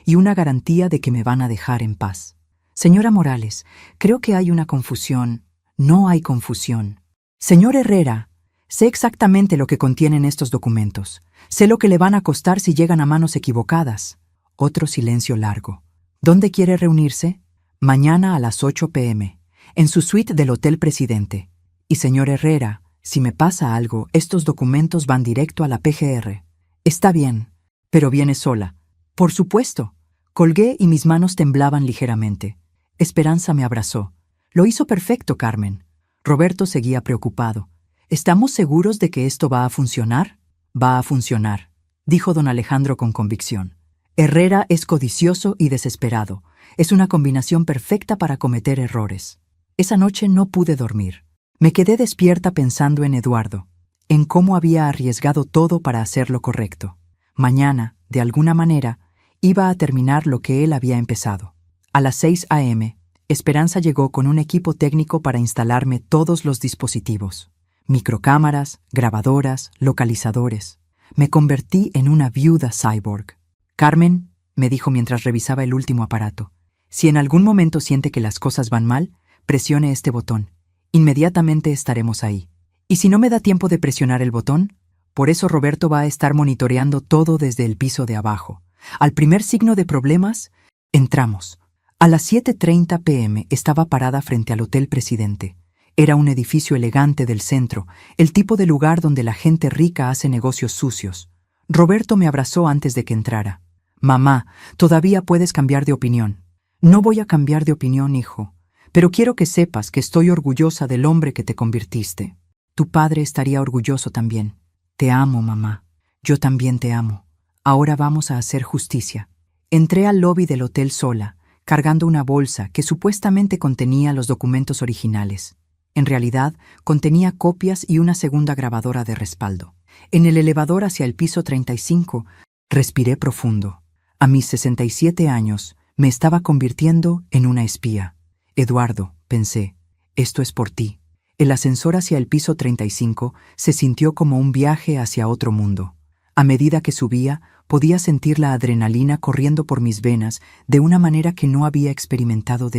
Speaker 1: y una garantía de que me van a dejar en paz. Señora Morales, creo que hay una confusión. No hay confusión. Señor Herrera, sé exactamente lo que contienen estos documentos. Sé lo que le van a costar si llegan a manos equivocadas. Otro silencio largo. ¿Dónde quiere reunirse? Mañana a las 8 p.m. En su suite del Hotel Presidente. Y señor Herrera, si me pasa algo, estos documentos van directo a la PGR. Está bien, pero viene sola. Por supuesto. Colgué y mis manos temblaban ligeramente. Esperanza me abrazó. Lo hizo perfecto, Carmen. Roberto seguía preocupado. ¿Estamos seguros de que esto va a funcionar? Va a funcionar, dijo don Alejandro con convicción. Herrera es codicioso y desesperado. Es una combinación perfecta para cometer errores. Esa noche no pude dormir. Me quedé despierta pensando en Eduardo, en cómo había arriesgado todo para hacer lo correcto. Mañana, de alguna manera, iba a terminar lo que él había empezado. A las 6 a.m., Esperanza llegó con un equipo técnico para instalarme todos los dispositivos. Microcámaras, grabadoras, localizadores. Me convertí en una viuda cyborg. Carmen, me dijo mientras revisaba el último aparato, si en algún momento siente que las cosas van mal, presione este botón. Inmediatamente estaremos ahí. ¿Y si no me da tiempo de presionar el botón? Por eso Roberto va a estar monitoreando todo desde el piso de abajo. Al primer signo de problemas, entramos. A las 7:30 p.m. estaba parada frente al Hotel Presidente. Era un edificio elegante del centro, el tipo de lugar donde la gente rica hace negocios sucios. Roberto me abrazó antes de que entrara. Mamá, todavía puedes cambiar de opinión. No voy a cambiar de opinión, hijo. Pero quiero que sepas que estoy orgullosa del hombre que te convirtiste. Tu padre estaría orgulloso también. Te amo, mamá. Yo también te amo. Ahora vamos a hacer justicia. Entré al lobby del hotel sola, cargando una bolsa que supuestamente contenía los documentos originales. En realidad, contenía copias y una segunda grabadora de respaldo. En el elevador hacia el piso 35, respiré profundo. A mis 67 años, me estaba convirtiendo en una espía. Eduardo, pensé, esto es por ti. El ascensor hacia el piso 35 se sintió como un viaje hacia otro mundo. A medida que subía, podía sentir la adrenalina corriendo por mis venas de una manera que no había experimentado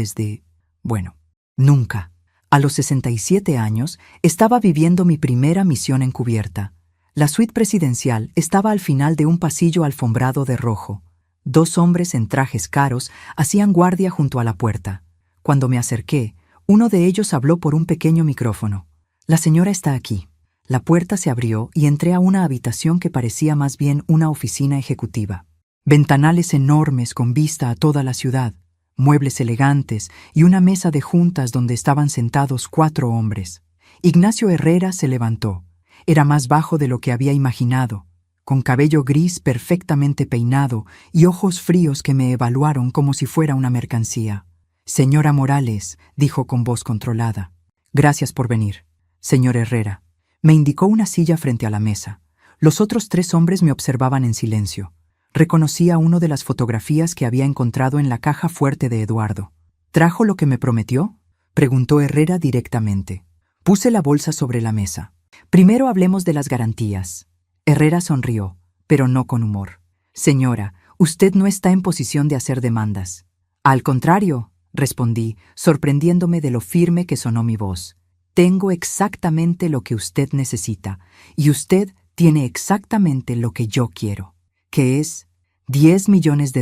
Speaker 1: nunca. A los 67 años, estaba viviendo mi primera misión encubierta. La suite presidencial estaba al final de un pasillo alfombrado de rojo. 2 hombres en trajes caros hacían guardia junto a la puerta. Cuando me acerqué, Uno de ellos habló por un pequeño micrófono. La señora está aquí. La puerta se abrió y entré a una habitación que parecía más bien una oficina ejecutiva. Ventanales enormes con vista a toda la ciudad, muebles elegantes y una mesa de juntas donde estaban sentados 4 hombres. Ignacio Herrera se levantó. Era más bajo de lo que había imaginado, con cabello gris perfectamente peinado y ojos fríos que me evaluaron como si fuera una mercancía. «Señora Morales», dijo con voz controlada. «Gracias por venir, señor Herrera». Me indicó una silla frente a la mesa. Los otros 3 hombres me observaban en silencio. Reconocía una de las fotografías que había encontrado en la caja fuerte de Eduardo. «¿Trajo lo que me prometió?», preguntó Herrera directamente. Puse la bolsa sobre la mesa. «Primero hablemos de las garantías». Herrera sonrió, pero no con humor. «Señora, usted no está en posición de hacer demandas». «Al contrario», respondí, sorprendiéndome de lo firme que sonó mi voz. «Tengo exactamente lo que usted necesita, y usted tiene exactamente lo que yo quiero, que es $10 millones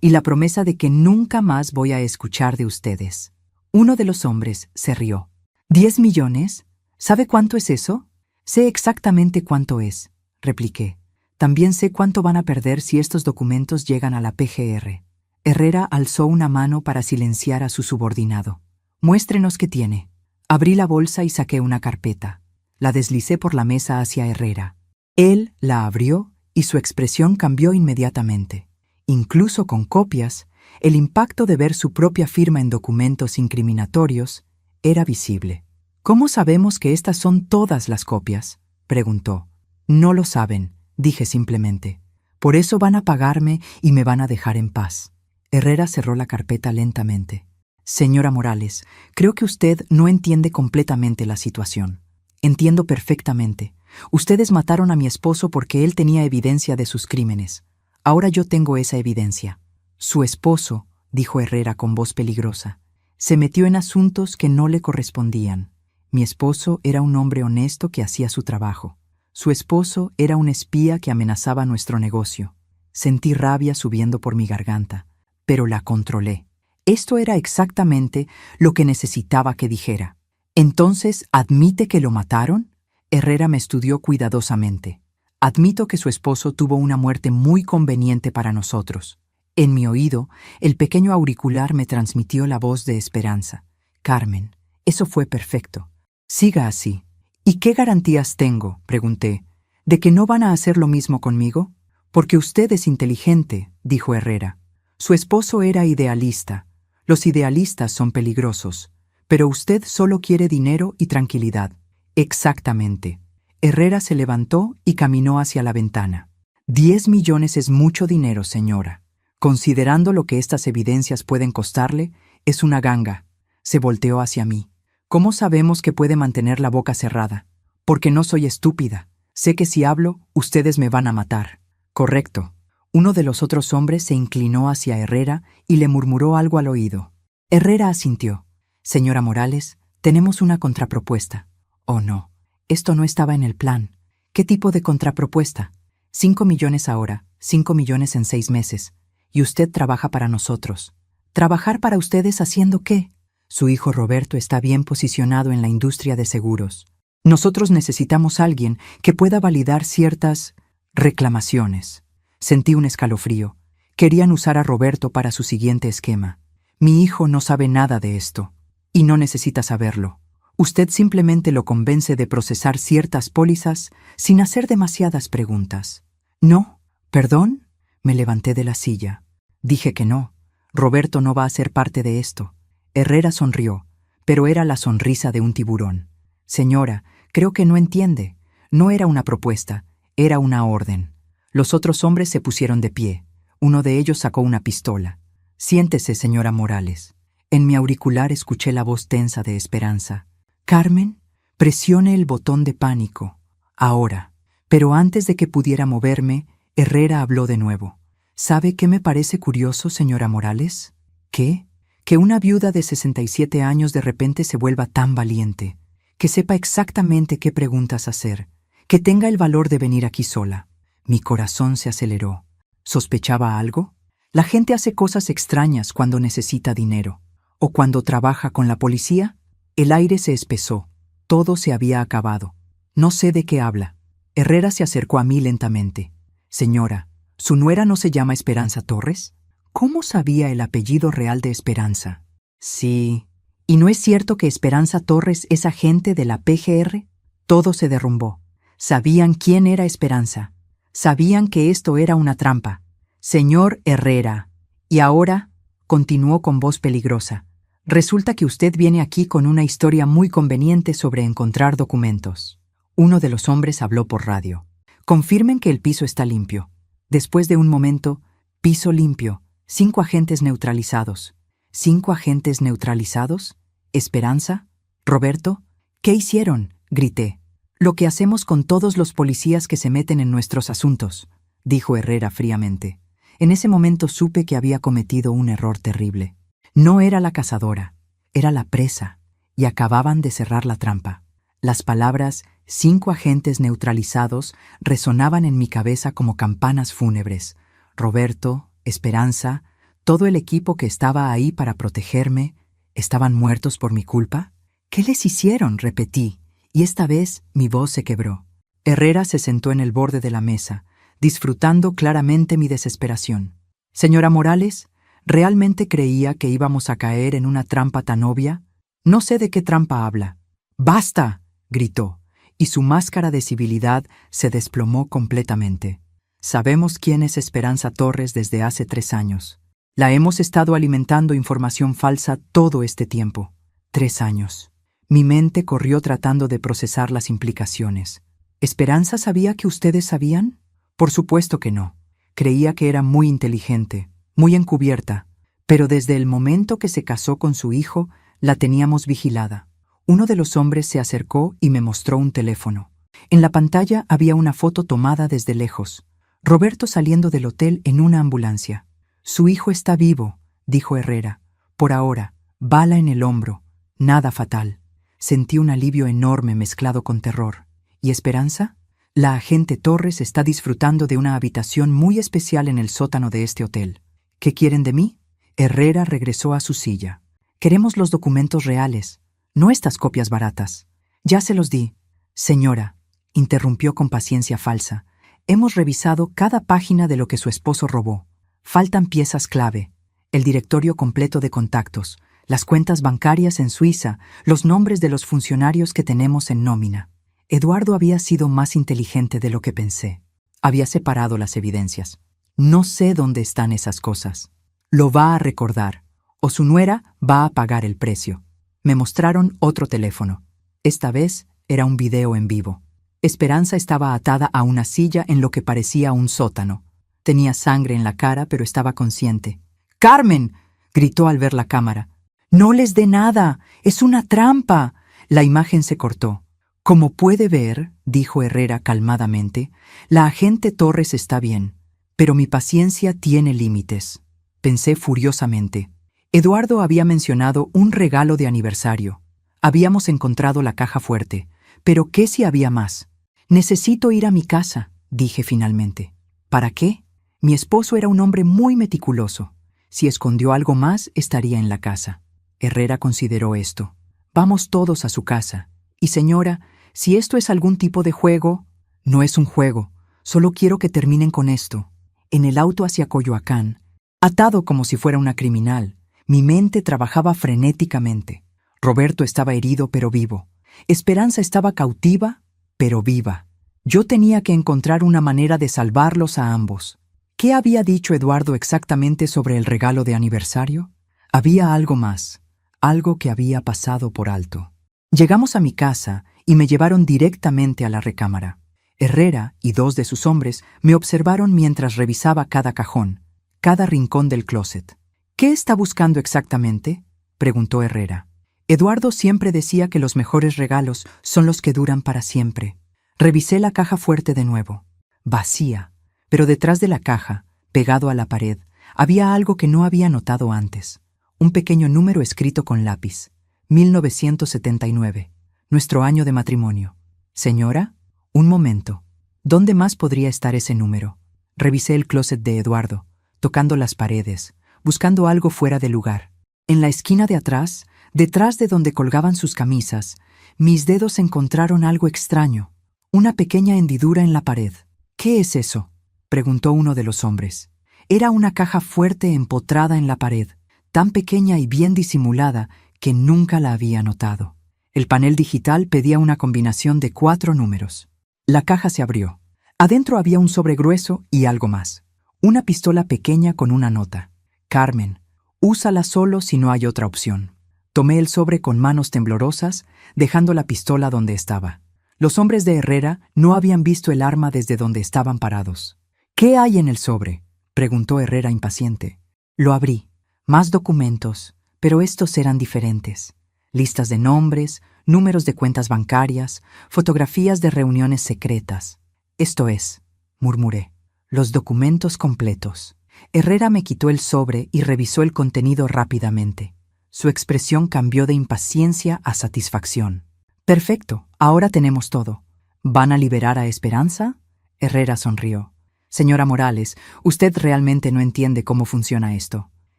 Speaker 1: y la promesa de que nunca más voy a escuchar de ustedes». Uno de los hombres se rió. «¿10 millones? ¿Sabe cuánto es eso?» «Sé exactamente cuánto es», repliqué. «También sé cuánto van a perder si estos documentos llegan a la PGR». Herrera alzó una mano para silenciar a su subordinado. «Muéstrenos qué tiene». Abrí la bolsa y saqué una carpeta. La deslicé por la mesa hacia Herrera. Él la abrió y su expresión cambió inmediatamente. Incluso con copias, el impacto de ver su propia firma en documentos incriminatorios era visible. «¿Cómo sabemos que estas son todas las copias?», preguntó. «No lo saben», dije simplemente. «Por eso van a pagarme y me van a dejar en paz». Herrera cerró la carpeta lentamente. «Señora Morales, creo que usted no entiende completamente la situación». «Entiendo perfectamente. Ustedes mataron a mi esposo porque él tenía evidencia de sus crímenes. Ahora yo tengo esa evidencia». «Su esposo», dijo Herrera con voz peligrosa, «se metió en asuntos que no le correspondían. Mi esposo era un hombre honesto que hacía su trabajo. Su esposo era un espía que amenazaba nuestro negocio». Sentí rabia subiendo por mi garganta, pero la controlé. Esto era exactamente lo que necesitaba que dijera. «¿Entonces admite que lo mataron?». Herrera me estudió cuidadosamente. «Admito que su esposo tuvo una muerte muy conveniente para nosotros». En mi oído, el pequeño auricular me transmitió la voz de esperanza. «Carmen, eso fue perfecto. Siga así». «¿Y qué garantías tengo?», pregunté, «de que no van a hacer lo mismo conmigo?» «Porque usted es inteligente», dijo Herrera. «Su esposo era idealista. Los idealistas son peligrosos. Pero usted solo quiere dinero y tranquilidad». «Exactamente». Herrera se levantó y caminó hacia la ventana. «10 millones es mucho dinero, señora. Considerando lo que estas evidencias pueden costarle, es una ganga». Se volteó hacia mí. «¿Cómo sabemos que puede mantener la boca cerrada?» «Porque no soy estúpida. Sé que si hablo, ustedes me van a matar». «Correcto». Uno de los otros hombres se inclinó hacia Herrera y le murmuró algo al oído. Herrera asintió. «Señora Morales, tenemos una contrapropuesta». «Oh, no. Esto no estaba en el plan». «¿Qué tipo de contrapropuesta?» 5 millones ahora, 5 millones en 6 meses. Y usted trabaja para nosotros». «¿Trabajar para ustedes haciendo qué?» «Su hijo Roberto está bien posicionado en la industria de seguros. Nosotros necesitamos a alguien que pueda validar ciertas reclamaciones». Sentí un escalofrío. Querían usar a Roberto para su siguiente esquema. «Mi hijo no sabe nada de esto. Y no necesita saberlo. Usted simplemente lo convence de procesar ciertas pólizas sin hacer demasiadas preguntas». «¿No? ¿Perdón?» Me levanté de la silla. Dije que no. Roberto no va a ser parte de esto. Herrera sonrió, pero era la sonrisa de un tiburón. «Señora, creo que no entiende. No era una propuesta, era una orden». Los otros hombres se pusieron de pie. Uno de ellos sacó una pistola. «Siéntese, señora Morales». En mi auricular escuché la voz tensa de Esperanza. «Carmen, presione el botón de pánico. Ahora». Pero antes de que pudiera moverme, Herrera habló de nuevo. «¿Sabe qué me parece curioso, señora Morales?» «¿Qué?» «Que una viuda de 67 años de repente se vuelva tan valiente. Que sepa exactamente qué preguntas hacer. Que tenga el valor de venir aquí sola». Mi corazón se aceleró. ¿Sospechaba algo? La gente hace cosas extrañas cuando necesita dinero. ¿O cuando trabaja con la policía? El aire se espesó. Todo se había acabado. No sé de qué habla. Herrera se acercó a mí lentamente. Señora, ¿su nuera no se llama Esperanza Torres? ¿Cómo sabía el apellido real de Esperanza? Sí. ¿Y no es cierto que Esperanza Torres es agente de la PGR? Todo se derrumbó. Sabían quién era Esperanza. Sabían que esto era una trampa. Señor Herrera. Y ahora, continuó con voz peligrosa, resulta que usted viene aquí con una historia muy conveniente sobre encontrar documentos. Uno de los hombres habló por radio. Confirmen que el piso está limpio. Después de un momento, piso limpio, 5 agentes neutralizados. ¿5 agentes neutralizados? ¿Esperanza? ¿Roberto? ¿Qué hicieron? Grité. Lo que hacemos con todos los policías que se meten en nuestros asuntos, dijo Herrera fríamente. En ese momento supe que había cometido un error terrible. No era la cazadora, era la presa, y acababan de cerrar la trampa. Las palabras 5 agentes neutralizados resonaban en mi cabeza como campanas fúnebres. Roberto, Esperanza, todo el equipo que estaba ahí para protegerme, ¿estaban muertos por mi culpa? ¿Qué les hicieron?, repetí, y esta vez mi voz se quebró. Herrera se sentó en el borde de la mesa, disfrutando claramente mi desesperación. Señora Morales, ¿realmente creía que íbamos a caer en una trampa tan obvia? No sé de qué trampa habla. ¡Basta!, gritó, y su máscara de civilidad se desplomó completamente. Sabemos quién es Esperanza Torres desde hace 3 años. La hemos estado alimentando información falsa todo este tiempo. 3 años. Mi mente corrió tratando de procesar las implicaciones. ¿Esperanza sabía que ustedes sabían? Por supuesto que no. Creía que era muy inteligente, muy encubierta, pero desde el momento que se casó con su hijo, la teníamos vigilada. Uno de los hombres se acercó y me mostró un teléfono. En la pantalla había una foto tomada desde lejos. Roberto saliendo del hotel en una ambulancia. Su hijo está vivo, dijo Herrera. Por ahora, bala en el hombro, nada fatal. Sentí un alivio enorme mezclado con terror. ¿Y Esperanza? La agente Torres está disfrutando de una habitación muy especial en el sótano de este hotel. ¿Qué quieren de mí? Herrera regresó a su silla. Queremos los documentos reales, no estas copias baratas. Ya se los di. Señora, interrumpió con paciencia falsa, hemos revisado cada página de lo que su esposo robó. Faltan piezas clave, el directorio completo de contactos, las cuentas bancarias en Suiza, los nombres de los funcionarios que tenemos en nómina. Eduardo había sido más inteligente de lo que pensé. Había separado las evidencias. No sé dónde están esas cosas. Lo va a recordar, o su nuera va a pagar el precio. Me mostraron otro teléfono. Esta vez era un video en vivo. Esperanza estaba atada a una silla en lo que parecía un sótano. Tenía sangre en la cara, pero estaba consciente. ¡Carmen!, gritó al ver la cámara. ¡No les dé nada! ¡Es una trampa! La imagen se cortó. Como puede ver, dijo Herrera calmadamente, la agente Torres está bien, pero mi paciencia tiene límites. Pensé furiosamente. Eduardo había mencionado un regalo de aniversario. Habíamos encontrado la caja fuerte, pero ¿qué si había más? Necesito ir a mi casa, dije finalmente. ¿Para qué? Mi esposo era un hombre muy meticuloso. Si escondió algo más, estaría en la casa. Herrera consideró esto. Vamos todos a su casa. Y señora, si esto es algún tipo de juego, no es un juego. Solo quiero que terminen con esto. En el auto hacia Coyoacán, atado como si fuera una criminal, mi mente trabajaba frenéticamente. Roberto estaba herido pero vivo. Esperanza estaba cautiva pero viva. Yo tenía que encontrar una manera de salvarlos a ambos. ¿Qué había dicho Eduardo exactamente sobre el regalo de aniversario? Había algo más, algo que había pasado por alto. Llegamos a mi casa y me llevaron directamente a la recámara. Herrera y 2 de sus hombres me observaron mientras revisaba cada cajón, cada rincón del closet. ¿Qué está buscando exactamente?, preguntó Herrera. Eduardo siempre decía que los mejores regalos son los que duran para siempre. Revisé la caja fuerte de nuevo. Vacía, pero detrás de la caja, pegado a la pared, había algo que no había notado antes. Un pequeño número escrito con lápiz. 1979. Nuestro año de matrimonio. Señora, un momento. ¿Dónde más podría estar ese número? Revisé el closet de Eduardo, tocando las paredes, buscando algo fuera de lugar. En la esquina de atrás, detrás de donde colgaban sus camisas, mis dedos encontraron algo extraño, una pequeña hendidura en la pared. «¿Qué es eso?», preguntó uno de los hombres. Era una caja fuerte empotrada en la pared, tan pequeña y bien disimulada que nunca la había notado. El panel digital pedía una combinación de 4 números. La caja se abrió. Adentro había un sobre grueso y algo más. Una pistola pequeña con una nota. «Carmen, úsala solo si no hay otra opción». Tomé el sobre con manos temblorosas, dejando la pistola donde estaba. Los hombres de Herrera no habían visto el arma desde donde estaban parados. «¿Qué hay en el sobre?», preguntó Herrera impaciente. Lo abrí. Más documentos, pero estos eran diferentes. Listas de nombres, números de cuentas bancarias, fotografías de reuniones secretas. «Esto es», murmuré, «los documentos completos». Herrera me quitó el sobre y revisó el contenido rápidamente. Su expresión cambió de impaciencia a satisfacción. «Perfecto, ahora tenemos todo. ¿Van a liberar a Esperanza?». Herrera sonrió. «Señora Morales, usted realmente no entiende cómo funciona esto».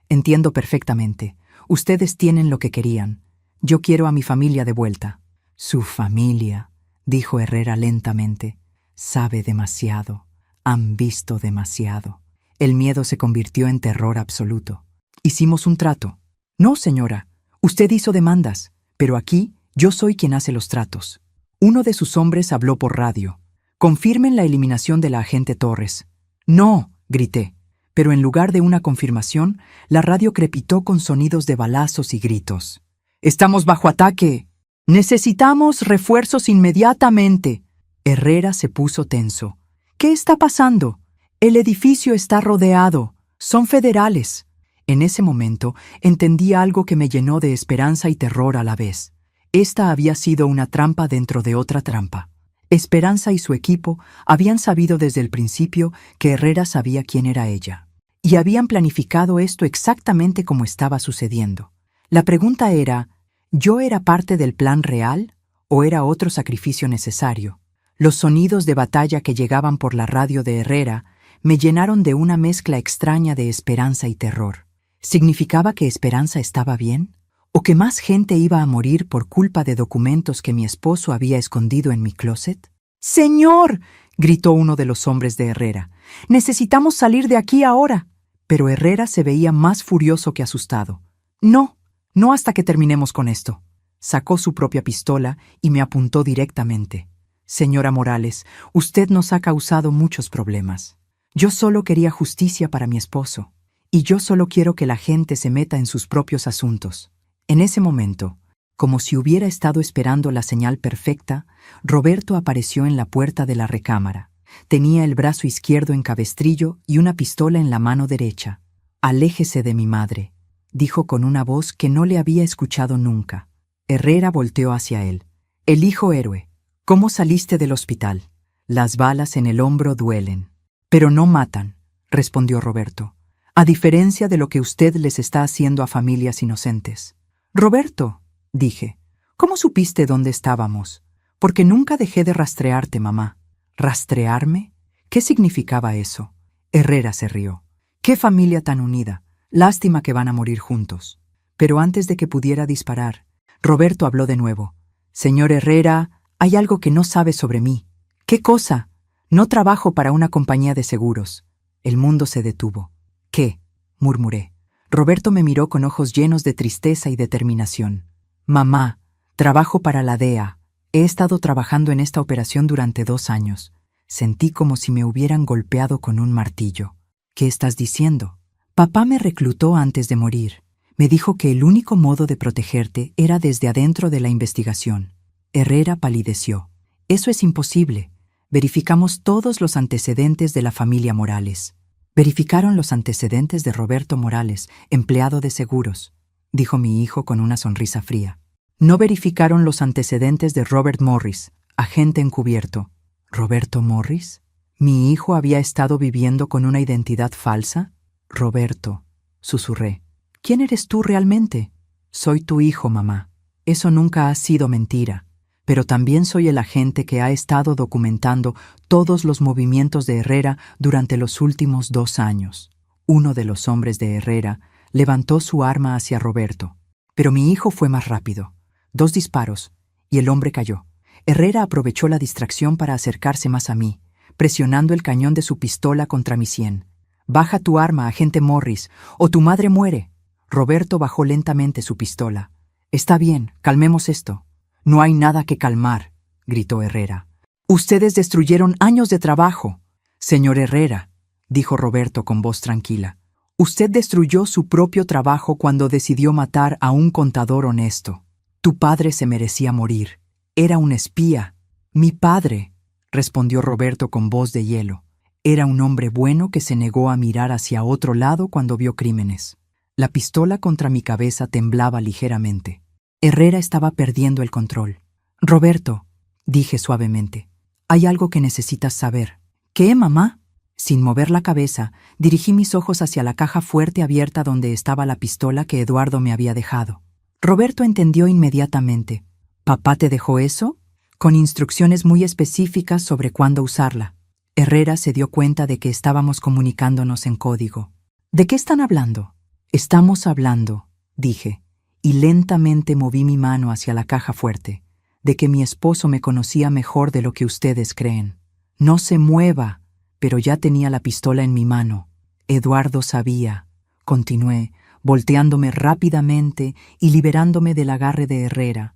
Speaker 1: «Entiendo perfectamente. Ustedes tienen lo que querían. Yo quiero a mi familia de vuelta». «Su familia», dijo Herrera lentamente. «Sabe demasiado. Han visto demasiado». El miedo se convirtió en terror absoluto. «Hicimos un trato». «No, señora. Usted hizo demandas, pero aquí yo soy quien hace los tratos». Uno de sus hombres habló por radio. «Confirmen la eliminación de la agente Torres». «No», grité. Pero en lugar de una confirmación, la radio crepitó con sonidos de balazos y gritos. «¡Estamos bajo ataque! ¡Necesitamos refuerzos inmediatamente!». Herrera se puso tenso. «¿Qué está pasando? El edificio está rodeado. Son federales». En ese momento entendí algo que me llenó de esperanza y terror a la vez. Esta había sido una trampa dentro de otra trampa. Esperanza y su equipo habían sabido desde el principio que Herrera sabía quién era ella. Y habían planificado esto exactamente como estaba sucediendo. La pregunta era, ¿yo era parte del plan real o era otro sacrificio necesario? Los sonidos de batalla que llegaban por la radio de Herrera me llenaron de una mezcla extraña de esperanza y terror. ¿Significaba que Esperanza estaba bien? ¿O que más gente iba a morir por culpa de documentos que mi esposo había escondido en mi closet? «¡Señor!», gritó uno de los hombres de Herrera. «Necesitamos salir de aquí ahora». Pero Herrera se veía más furioso que asustado. «No, no hasta que terminemos con esto». Sacó su propia pistola y me apuntó directamente. «Señora Morales, usted nos ha causado muchos problemas. Yo solo quería justicia para mi esposo. Y yo solo quiero que la gente se meta en sus propios asuntos». En ese momento, como si hubiera estado esperando la señal perfecta, Roberto apareció en la puerta de la recámara. Tenía el brazo izquierdo en cabestrillo y una pistola en la mano derecha. «Aléjese de mi madre», dijo con una voz que no le había escuchado nunca. Herrera volteó hacia él. «El hijo héroe, ¿cómo saliste del hospital?». «Las balas en el hombro duelen». «Pero no matan», respondió Roberto. «A diferencia de lo que usted les está haciendo a familias inocentes». «Roberto», dije, «¿cómo supiste dónde estábamos? Porque nunca dejé de rastrearte, mamá». «¿Rastrearme? ¿Qué significaba eso?». Herrera se rió. «Qué familia tan unida. Lástima que van a morir juntos». Pero antes de que pudiera disparar, Roberto habló de nuevo. «Señor Herrera, hay algo que no sabe sobre mí». «¿Qué cosa?». «No trabajo para una compañía de seguros». El mundo se detuvo. «¿Qué?», murmuré. Roberto me miró con ojos llenos de tristeza y determinación. «Mamá, trabajo para la DEA. He estado trabajando en esta operación durante 2 años. Sentí como si me hubieran golpeado con un martillo». «¿Qué estás diciendo?». «Papá me reclutó antes de morir. Me dijo que el único modo de protegerte era desde adentro de la investigación». Herrera palideció. «Eso es imposible. Verificamos todos los antecedentes de la familia Morales». «Verificaron los antecedentes de Roberto Morales, empleado de seguros», dijo mi hijo con una sonrisa fría. «No verificaron los antecedentes de Robert Morris, agente encubierto». «¿Roberto Morris? ¿Mi hijo había estado viviendo con una identidad falsa?». «Roberto», susurré. «¿Quién eres tú realmente?». «Soy tu hijo, mamá. Eso nunca ha sido mentira. Pero también soy el agente que ha estado documentando todos los movimientos de Herrera durante los últimos 2 años». Uno de los hombres de Herrera Levantó su arma hacia Roberto. Pero mi hijo fue más rápido. 2 disparos, y el hombre cayó. Herrera aprovechó la distracción para acercarse más a mí, presionando el cañón de su pistola contra mi sien. «Baja tu arma, agente Morris, o tu madre muere». Roberto bajó lentamente su pistola. «Está bien, calmemos esto». «No hay nada que calmar», gritó Herrera. «Ustedes destruyeron años de trabajo». «Señor Herrera», dijo Roberto con voz tranquila, «usted destruyó su propio trabajo cuando decidió matar a un contador honesto. Tu padre se merecía morir. Era un espía». «Mi padre», respondió Roberto con voz de hielo, «era un hombre bueno que se negó a mirar hacia otro lado cuando vio crímenes». La pistola contra mi cabeza temblaba ligeramente. Herrera estaba perdiendo el control. «Roberto», dije suavemente, «hay algo que necesitas saber». «¿Qué, mamá?» Sin mover la cabeza, dirigí mis ojos hacia la caja fuerte abierta donde estaba la pistola que Eduardo me había dejado. Roberto entendió inmediatamente. «¿Papá te dejó eso?» Con instrucciones muy específicas sobre cuándo usarla. Herrera se dio cuenta de que estábamos comunicándonos en código. «¿De qué están hablando?» «Estamos hablando», dije, y lentamente moví mi mano hacia la caja fuerte, «de que mi esposo me conocía mejor de lo que ustedes creen». «No se mueva», pero ya tenía la pistola en mi mano. «Eduardo sabía», continué, volteándome rápidamente y liberándome del agarre de Herrera,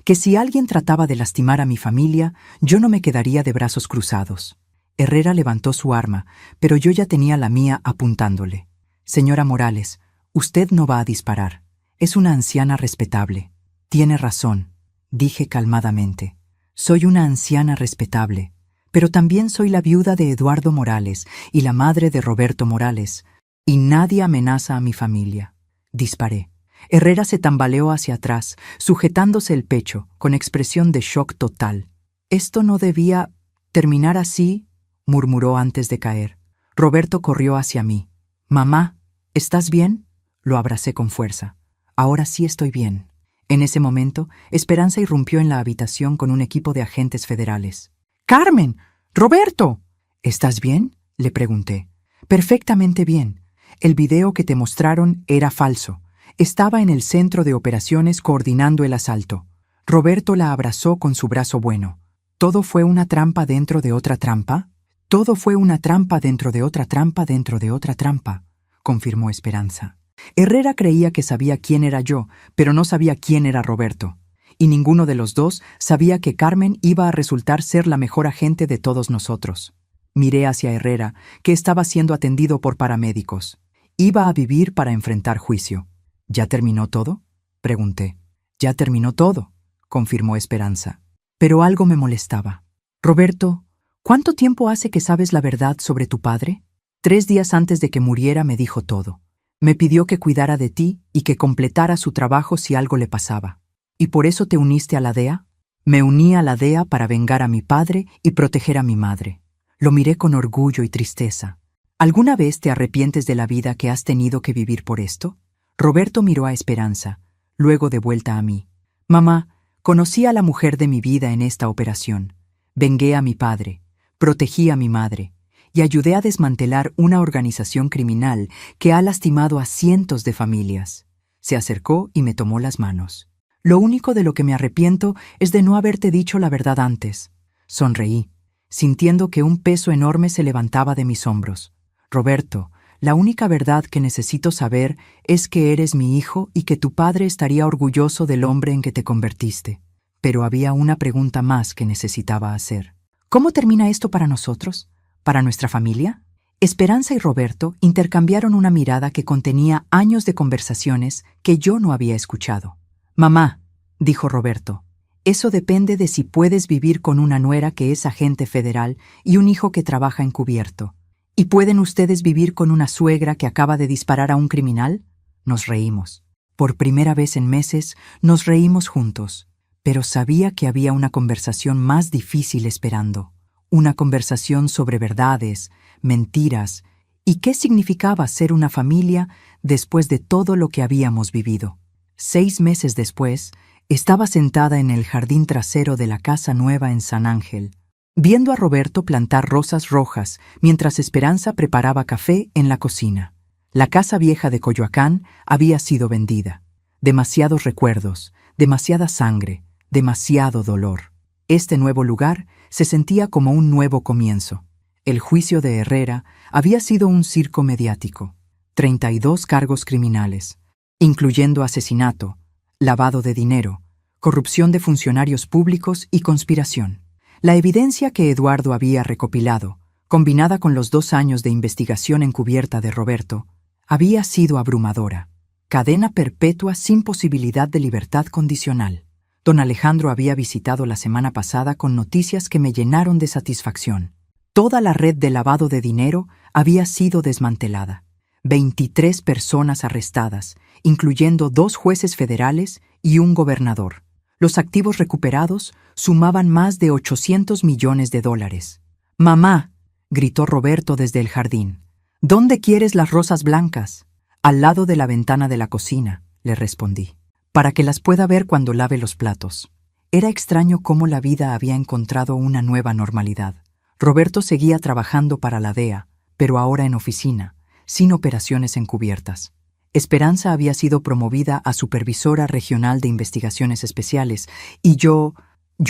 Speaker 1: «que si alguien trataba de lastimar a mi familia, yo no me quedaría de brazos cruzados». Herrera levantó su arma, pero yo ya tenía la mía apuntándole. «Señora Morales, usted no va a disparar. Es una anciana respetable». «Tiene razón», dije calmadamente. «Soy una anciana respetable, pero también soy la viuda de Eduardo Morales y la madre de Roberto Morales, y nadie amenaza a mi familia». Disparé. Herrera se tambaleó hacia atrás, sujetándose el pecho, con expresión de shock total. «Esto no debía terminar así», murmuró antes de caer. Roberto corrió hacia mí. «Mamá, ¿estás bien?» Lo abracé con fuerza. «Ahora sí estoy bien». En ese momento, Esperanza irrumpió en la habitación con un equipo de agentes federales. «¡Carmen! ¡Roberto!» «¿Estás bien?», le pregunté. «Perfectamente bien. El video que te mostraron era falso. Estaba en el centro de operaciones coordinando el asalto». Roberto la abrazó con su brazo bueno. «¿Todo fue una trampa dentro de otra trampa?» «Todo fue una trampa dentro de otra trampa dentro de otra trampa», confirmó Esperanza. Herrera creía que sabía quién era yo, pero no sabía quién era Roberto. Y ninguno de los dos sabía que Carmen iba a resultar ser la mejor agente de todos nosotros. Miré hacia Herrera, que estaba siendo atendido por paramédicos. Iba a vivir para enfrentar juicio. «¿Ya terminó todo?», pregunté. «Ya terminó todo», confirmó Esperanza. Pero algo me molestaba. «Roberto, ¿cuánto tiempo hace que sabes la verdad sobre tu padre?» 3 días antes de que muriera me dijo todo. Me pidió que cuidara de ti y que completara su trabajo si algo le pasaba. ¿Y por eso te uniste a la DEA? Me uní a la DEA para vengar a mi padre y proteger a mi madre. Lo miré con orgullo y tristeza. ¿Alguna vez te arrepientes de la vida que has tenido que vivir por esto? Roberto miró a Esperanza, luego de vuelta a mí. «Mamá, conocí a la mujer de mi vida en esta operación. Vengué a mi padre, protegí a mi madre y ayudé a desmantelar una organización criminal que ha lastimado a cientos de familias». Se acercó y me tomó las manos. «Lo único de lo que me arrepiento es de no haberte dicho la verdad antes». Sonreí, sintiendo que un peso enorme se levantaba de mis hombros. «Roberto, la única verdad que necesito saber es que eres mi hijo y que tu padre estaría orgulloso del hombre en que te convertiste». Pero había una pregunta más que necesitaba hacer. «¿Cómo termina esto para nosotros? ¿Para nuestra familia?» Esperanza y Roberto intercambiaron una mirada que contenía años de conversaciones que yo no había escuchado. «Mamá», dijo Roberto, «eso depende de si puedes vivir con una nuera que es agente federal y un hijo que trabaja encubierto. ¿Y pueden ustedes vivir con una suegra que acaba de disparar a un criminal?» Nos reímos. Por primera vez en meses, nos reímos juntos. Pero sabía que había una conversación más difícil esperando. Una conversación sobre verdades, mentiras y qué significaba ser una familia después de todo lo que habíamos vivido. 6 meses después, estaba sentada en el jardín trasero de la casa nueva en San Ángel, viendo a Roberto plantar rosas rojas mientras Esperanza preparaba café en la cocina. La casa vieja de Coyoacán había sido vendida. Demasiados recuerdos, demasiada sangre, demasiado dolor. Este nuevo lugar se sentía como un nuevo comienzo. El juicio de Herrera había sido un circo mediático. 32 cargos criminales, incluyendo asesinato, lavado de dinero, corrupción de funcionarios públicos y conspiración. La evidencia que Eduardo había recopilado, combinada con los 2 años de investigación encubierta de Roberto, había sido abrumadora. Cadena perpetua sin posibilidad de libertad condicional. Don Alejandro había visitado la semana pasada con noticias que me llenaron de satisfacción. Toda la red de lavado de dinero había sido desmantelada. 23 personas arrestadas, incluyendo 2 jueces federales y un gobernador. Los activos recuperados sumaban más de $800 millones. «Mamá», gritó Roberto desde el jardín, «¿dónde quieres las rosas blancas?» «Al lado de la ventana de la cocina», le respondí, «para que las pueda ver cuando lave los platos». Era extraño cómo la vida había encontrado una nueva normalidad. Roberto seguía trabajando para la DEA, pero ahora en oficina, sin operaciones encubiertas. Esperanza había sido promovida a supervisora regional de investigaciones especiales y yo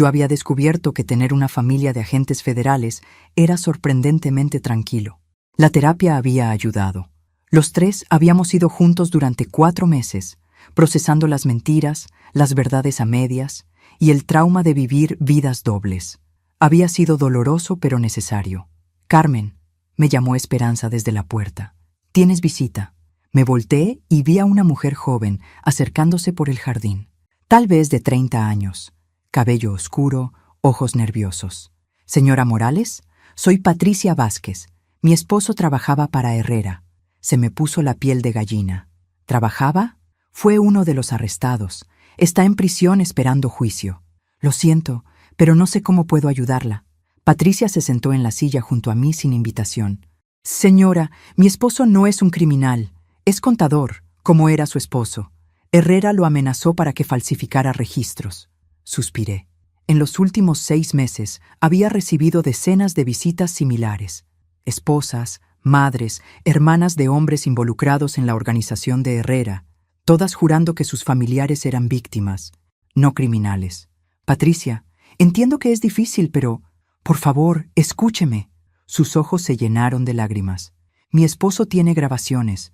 Speaker 1: había descubierto que tener una familia de agentes federales era sorprendentemente tranquilo. La terapia había ayudado. Los 3 habíamos ido juntos durante 4 meses, procesando las mentiras, las verdades a medias y el trauma de vivir vidas dobles. Había sido doloroso pero necesario. «Carmen», me llamó Esperanza desde la puerta. «¿Tienes visita?» Me volteé y vi a una mujer joven acercándose por el jardín. Tal vez de 30 años. Cabello oscuro, ojos nerviosos. «Señora Morales, soy Patricia Vázquez. Mi esposo trabajaba para Herrera». Se me puso la piel de gallina. ¿Trabajaba? Fue uno de los arrestados. Está en prisión esperando juicio. Lo siento, pero no sé cómo puedo ayudarla. Patricia se sentó en la silla junto a mí sin invitación. «Señora, mi esposo no es un criminal. Es contador, como era su esposo. Herrera lo amenazó para que falsificara registros». Suspiré. En los últimos 6 meses había recibido decenas de visitas similares. Esposas, madres, hermanas de hombres involucrados en la organización de Herrera, todas jurando que sus familiares eran víctimas, no criminales. «Patricia, entiendo que es difícil, pero, por favor, escúcheme». Sus ojos se llenaron de lágrimas. «Mi esposo tiene grabaciones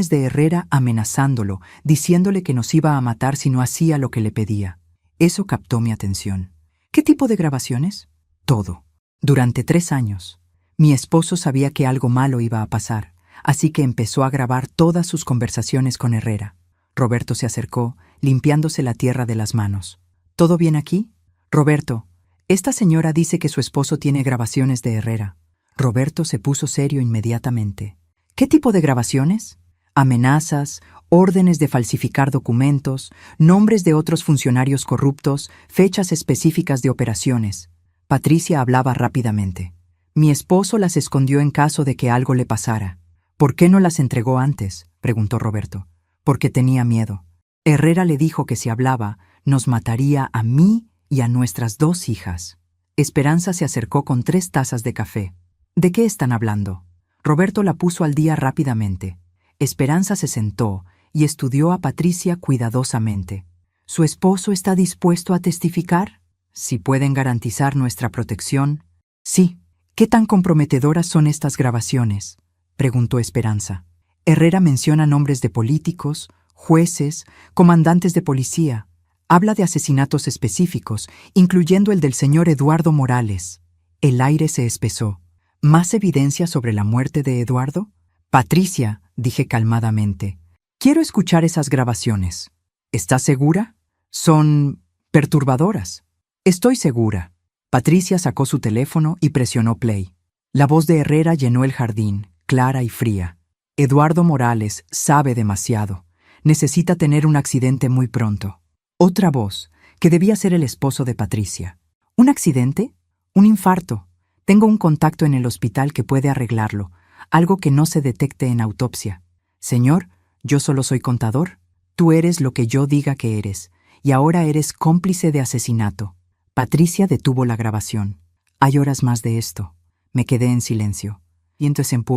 Speaker 1: de Herrera amenazándolo, diciéndole que nos iba a matar si no hacía lo que le pedía». Eso captó mi atención. «¿Qué tipo de grabaciones?» «Todo. Durante 3 años. Mi esposo sabía que algo malo iba a pasar, así que empezó a grabar todas sus conversaciones con Herrera». Roberto se acercó, limpiándose la tierra de las manos. «¿Todo bien aquí?» «Roberto, esta señora dice que su esposo tiene grabaciones de Herrera». Roberto se puso serio inmediatamente. «¿Qué tipo de grabaciones?» «Amenazas, órdenes de falsificar documentos, nombres de otros funcionarios corruptos, fechas específicas de operaciones». Patricia hablaba rápidamente. «Mi esposo las escondió en caso de que algo le pasara». «¿Por qué no las entregó antes?», preguntó Roberto. «Porque tenía miedo. Herrera le dijo que si hablaba, nos mataría a mí y a nuestras 2 hijas». Esperanza se acercó con 3 tazas de café. «¿De qué están hablando?». Roberto la puso al día rápidamente. Esperanza se sentó y estudió a Patricia cuidadosamente. «¿Su esposo está dispuesto a testificar? Si pueden garantizar nuestra protección». «Sí». «¿Qué tan comprometedoras son estas grabaciones?», preguntó Esperanza. Herrera menciona nombres de políticos, jueces, comandantes de policía. Habla de asesinatos específicos, incluyendo el del señor Eduardo Morales». El aire se espesó. «¿Más evidencia sobre la muerte de Eduardo?» «Patricia», dije calmadamente, «quiero escuchar esas grabaciones». «¿Estás segura? Son perturbadoras». «Estoy segura». Patricia sacó su teléfono y presionó play. La voz de Herrera llenó el jardín, clara y fría. «Eduardo Morales sabe demasiado. Necesita tener un accidente muy pronto». Otra voz, que debía ser el esposo de Patricia. «¿Un accidente? Un infarto. Tengo un contacto en el hospital que puede arreglarlo, algo que no se detecte en autopsia». «Señor, yo solo soy contador. Tú eres lo que yo diga que eres, y ahora eres cómplice de asesinato». Patricia detuvo la grabación. «Hay horas más de esto». Me quedé en silencio. Viento se empujó.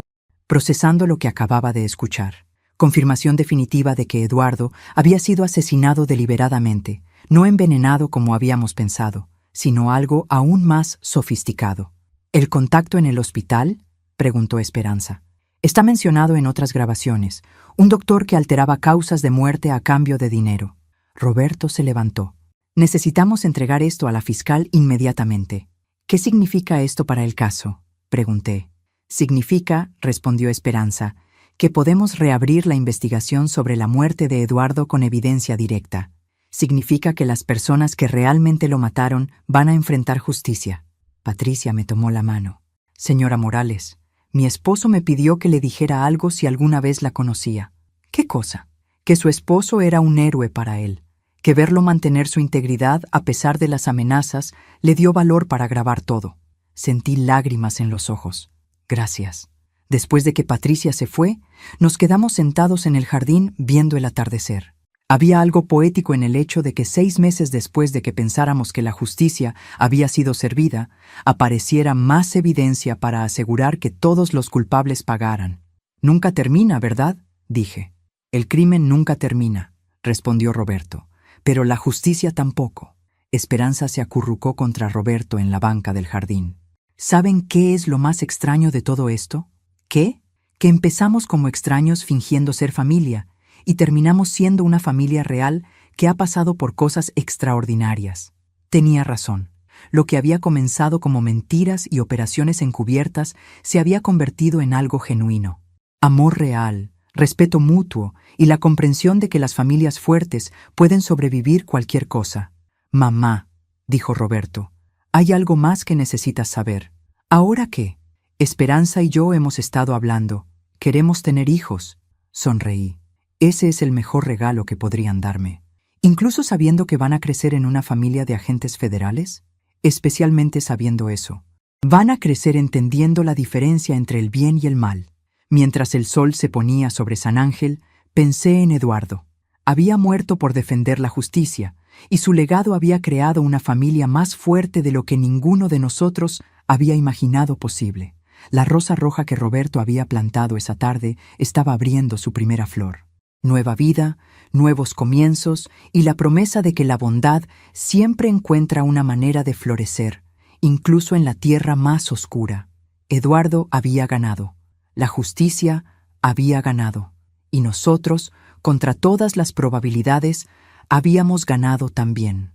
Speaker 1: procesando lo que acababa de escuchar. Confirmación definitiva de que Eduardo había sido asesinado deliberadamente, no envenenado como habíamos pensado, sino algo aún más sofisticado. ¿El contacto en el hospital?, preguntó Esperanza. Está mencionado en otras grabaciones, un doctor que alteraba causas de muerte a cambio de dinero. Roberto se levantó. Necesitamos entregar esto a la fiscal inmediatamente. ¿Qué significa esto para el caso?, pregunté. Significa, respondió Esperanza, que podemos reabrir la investigación sobre la muerte de Eduardo con evidencia directa. Significa que las personas que realmente lo mataron van a enfrentar justicia. Patricia me tomó la mano. Señora Morales, mi esposo me pidió que le dijera algo si alguna vez la conocía. ¿Qué cosa? Que su esposo era un héroe para él, que verlo mantener su integridad a pesar de las amenazas le dio valor para grabar todo. Sentí lágrimas en los ojos. Gracias. Después de que Patricia se fue, nos quedamos sentados en el jardín viendo el atardecer. Había algo poético en el hecho de que 6 meses después de que pensáramos que la justicia había sido servida, apareciera más evidencia para asegurar que todos los culpables pagaran. Nunca termina, ¿verdad?, dije. El crimen nunca termina, respondió Roberto, pero la justicia tampoco. Esperanza se acurrucó contra Roberto en la banca del jardín. ¿Saben qué es lo más extraño de todo esto? ¿Qué? Que empezamos como extraños fingiendo ser familia y terminamos siendo una familia real que ha pasado por cosas extraordinarias. Tenía razón. Lo que había comenzado como mentiras y operaciones encubiertas se había convertido en algo genuino. Amor real, respeto mutuo y la comprensión de que las familias fuertes pueden sobrevivir cualquier cosa. Mamá, dijo Roberto, hay algo más que necesitas saber. ¿Ahora qué? Esperanza y yo hemos estado hablando. Queremos tener hijos. Sonreí. Ese es el mejor regalo que podrían darme. Incluso sabiendo que van a crecer en una familia de agentes federales, especialmente sabiendo eso. Van a crecer entendiendo la diferencia entre el bien y el mal. Mientras el sol se ponía sobre San Ángel, pensé en Eduardo. Había muerto por defender la justicia, y su legado había creado una familia más fuerte de lo que ninguno de nosotros había imaginado posible. La rosa roja que Roberto había plantado esa tarde estaba abriendo su primera flor. Nueva vida, nuevos comienzos y la promesa de que la bondad siempre encuentra una manera de florecer, incluso en la tierra más oscura. Eduardo había ganado, la justicia había ganado, y nosotros, contra todas las probabilidades, habíamos ganado también.